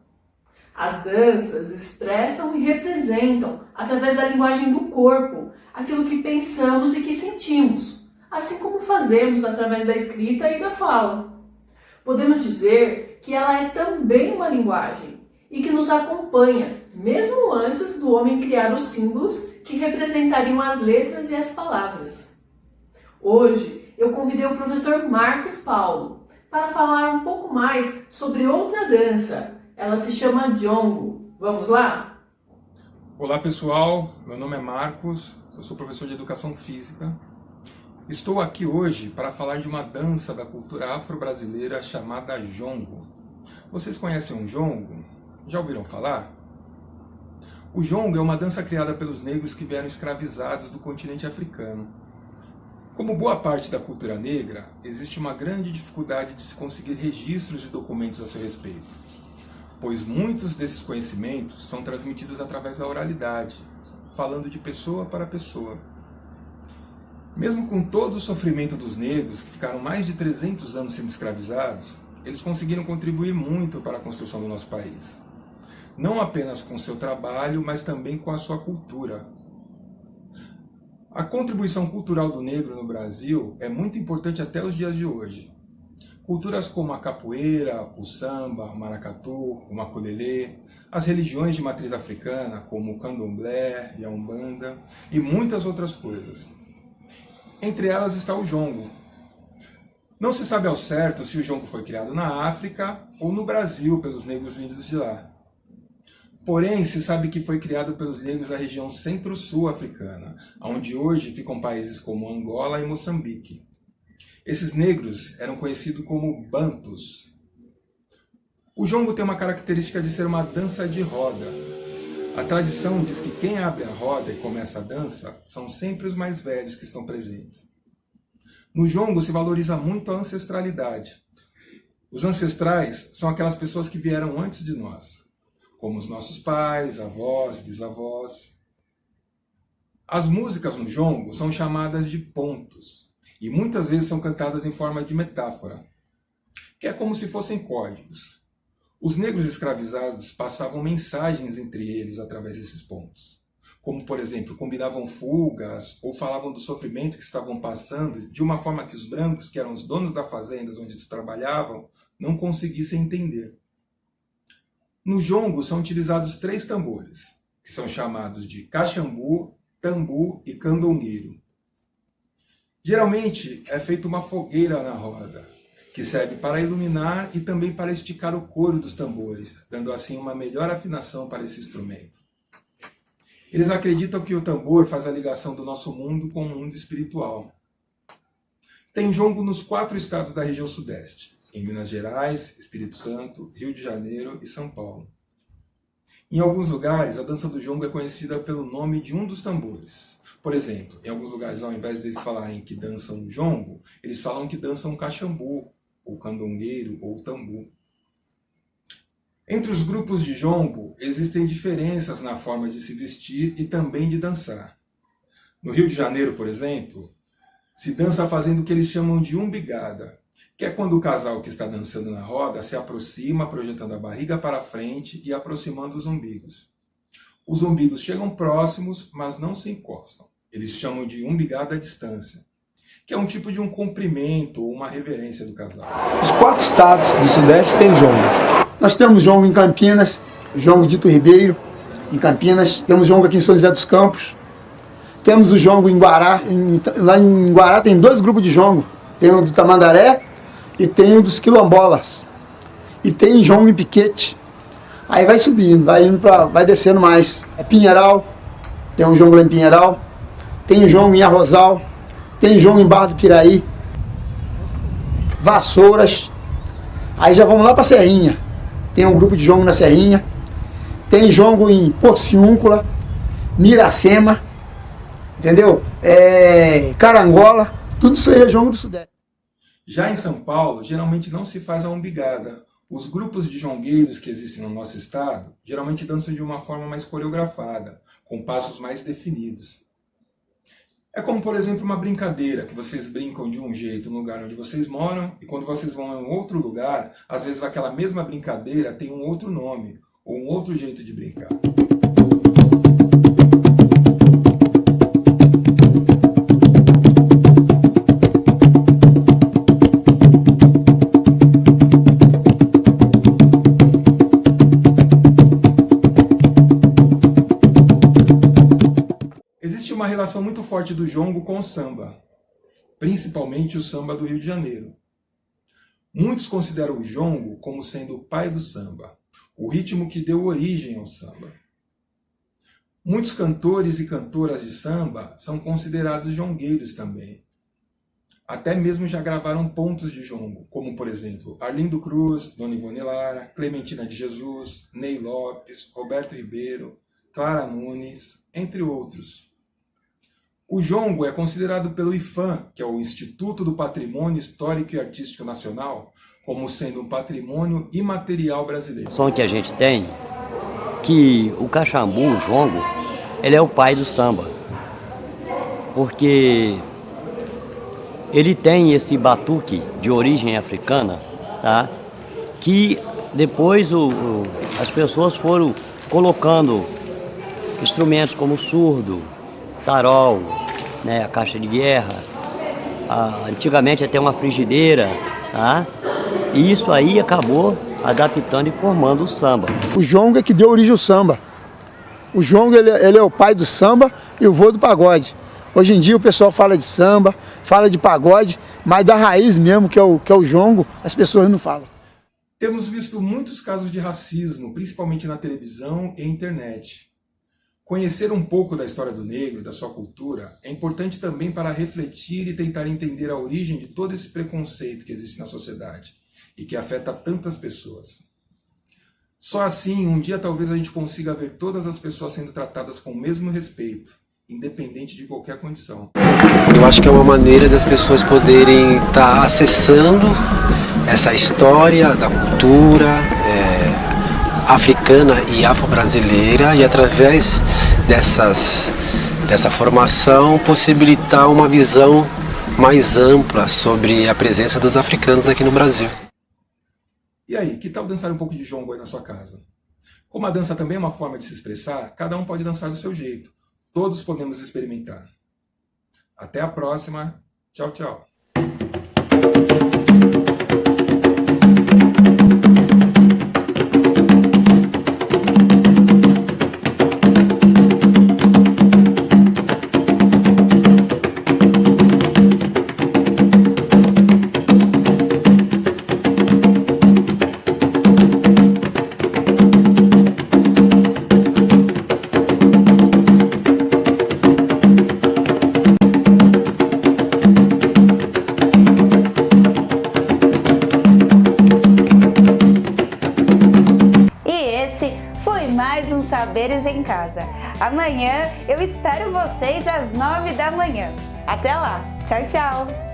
As danças expressam e representam, através da linguagem do corpo, aquilo que pensamos e que sentimos, assim como fazemos através da escrita e da fala. Podemos dizer que ela é também uma linguagem e que nos acompanha, mesmo antes do homem criar os símbolos que representariam as letras e as palavras. Hoje, eu convidei o professor Marcos Paulo para falar um pouco mais sobre outra dança. Ela se chama Jongo. Vamos lá? Olá pessoal, meu nome é Marcos, eu sou professor de Educação Física. Estou aqui hoje para falar de uma dança da cultura afro-brasileira chamada Jongo. Vocês conhecem o Jongo? Já ouviram falar? O Jongo é uma dança criada pelos negros que vieram escravizados do continente africano. Como boa parte da cultura negra, existe uma grande dificuldade de se conseguir registros e documentos a seu respeito, pois muitos desses conhecimentos são transmitidos através da oralidade, falando de pessoa para pessoa. Mesmo com todo o sofrimento dos negros, que ficaram mais de 300 anos sendo escravizados, eles conseguiram contribuir muito para a construção do nosso país. Não apenas com seu trabalho, mas também com a sua cultura. A contribuição cultural do negro no Brasil é muito importante até os dias de hoje. Culturas como a capoeira, o samba, o maracatu, o maculelê, as religiões de matriz africana, como o candomblé e a umbanda, e muitas outras coisas. Entre elas está o jongo. Não se sabe ao certo se o jongo foi criado na África ou no Brasil pelos negros vindos de lá. Porém, se sabe que foi criado pelos negros da região centro-sul africana, onde hoje ficam países como Angola e Moçambique. Esses negros eram conhecidos como bantus. O jongo tem uma característica de ser uma dança de roda. A tradição diz que quem abre a roda e começa a dança são sempre os mais velhos que estão presentes. No jongo se valoriza muito a ancestralidade. Os ancestrais são aquelas pessoas que vieram antes de nós, como os nossos pais, avós, bisavós. As músicas no jongo são chamadas de pontos e muitas vezes são cantadas em forma de metáfora, que é como se fossem códigos. Os negros escravizados passavam mensagens entre eles através desses pontos, como, por exemplo, combinavam fugas ou falavam do sofrimento que estavam passando de uma forma que os brancos, que eram os donos das fazendas onde eles trabalhavam, não conseguissem entender. No jongo são utilizados 3 tambores, que são chamados de caxambu, tambu e candongueiro. Geralmente é feita uma fogueira na roda, que serve para iluminar e também para esticar o couro dos tambores, dando assim uma melhor afinação para esse instrumento. Eles acreditam que o tambor faz a ligação do nosso mundo com o mundo espiritual. Tem jongo nos 4 estados da região sudeste, em Minas Gerais, Espírito Santo, Rio de Janeiro e São Paulo. Em alguns lugares, a dança do jongo é conhecida pelo nome de um dos tambores. Por exemplo, em alguns lugares, ao invés deles falarem que dançam jongo, eles falam que dançam caxambu, ou candongueiro, ou tambu. Entre os grupos de jongo, existem diferenças na forma de se vestir e também de dançar. No Rio de Janeiro, por exemplo, se dança fazendo o que eles chamam de umbigada, que é quando o casal que está dançando na roda se aproxima, projetando a barriga para frente e aproximando os umbigos. Os umbigos chegam próximos, mas não se encostam. Eles chamam de umbigada à distância, que é um tipo de um cumprimento ou uma reverência do casal. Os 4 estados do Sudeste têm jongo. Nós temos jongo em Campinas, jongo Dito Ribeiro, em Campinas. Temos jongo aqui em São José dos Campos. Temos o jongo em Guará. Lá em Guará tem 2 grupos de jongo. Tem o do Tamandaré e tem o dos quilombolas. E tem jongo em Piquete. Aí vai subindo, vai descendo mais. É Pinheiral, tem um jongo lá em Pinheiral. Tem um jongo em Arrozal. tem jongo em Barra do Piraí, Vassouras. Aí já vamos lá para Serrinha. Tem um grupo de jongo na Serrinha. Tem jongo em Porciúncula, Miracema, entendeu? Carangola, tudo isso aí é jongo do Sudeste. Já em São Paulo, geralmente não se faz a umbigada. Os grupos de jongueiros que existem no nosso estado geralmente dançam de uma forma mais coreografada, com passos mais definidos. É como, por exemplo, uma brincadeira, que vocês brincam de um jeito no lugar onde vocês moram, e quando vocês vão em um outro lugar, às vezes aquela mesma brincadeira tem um outro nome, ou um outro jeito de brincar. Existe uma relação muito forte do jongo com o samba, principalmente o samba do Rio de Janeiro. Muitos consideram o jongo como sendo o pai do samba, o ritmo que deu origem ao samba. Muitos cantores e cantoras de samba são considerados jongueiros também. Até mesmo já gravaram pontos de jongo, como por exemplo Arlindo Cruz, Dona Ivone Lara, Clementina de Jesus, Ney Lopes, Roberto Ribeiro, Clara Nunes, entre outros. O jongo é considerado pelo IPHAN, que é o Instituto do Patrimônio Histórico e Artístico Nacional, como sendo um patrimônio imaterial brasileiro. O som que a gente tem, que o cachambu, o jongo, ele é o pai do samba, porque ele tem esse batuque de origem africana, tá? Que depois as pessoas foram colocando instrumentos como surdo, tarol, né, a caixa de guerra, antigamente até uma frigideira, tá? E isso aí acabou adaptando e formando o samba. O jongo é que deu origem ao samba. O jongo ele é o pai do samba e o vô do pagode. Hoje em dia o pessoal fala de samba, fala de pagode, mas da raiz mesmo, que é o jongo, as pessoas não falam. Temos visto muitos casos de racismo, principalmente na televisão e internet. Conhecer um pouco da história do negro e da sua cultura é importante também para refletir e tentar entender a origem de todo esse preconceito que existe na sociedade e que afeta tantas pessoas. Só assim, um dia talvez a gente consiga ver todas as pessoas sendo tratadas com o mesmo respeito, independente de qualquer condição. Eu acho que é uma maneira das pessoas poderem estar acessando essa história da cultura africana e afro-brasileira e através dessa formação possibilitar uma visão mais ampla sobre a presença dos africanos aqui no Brasil. E aí, que tal dançar um pouco de jongo aí na sua casa? Como a dança também é uma forma de se expressar, cada um pode dançar do seu jeito. Todos podemos experimentar. Até a próxima. Tchau, tchau. Saberes em Casa. Amanhã eu espero vocês às 9 da manhã. Até lá. Tchau, tchau.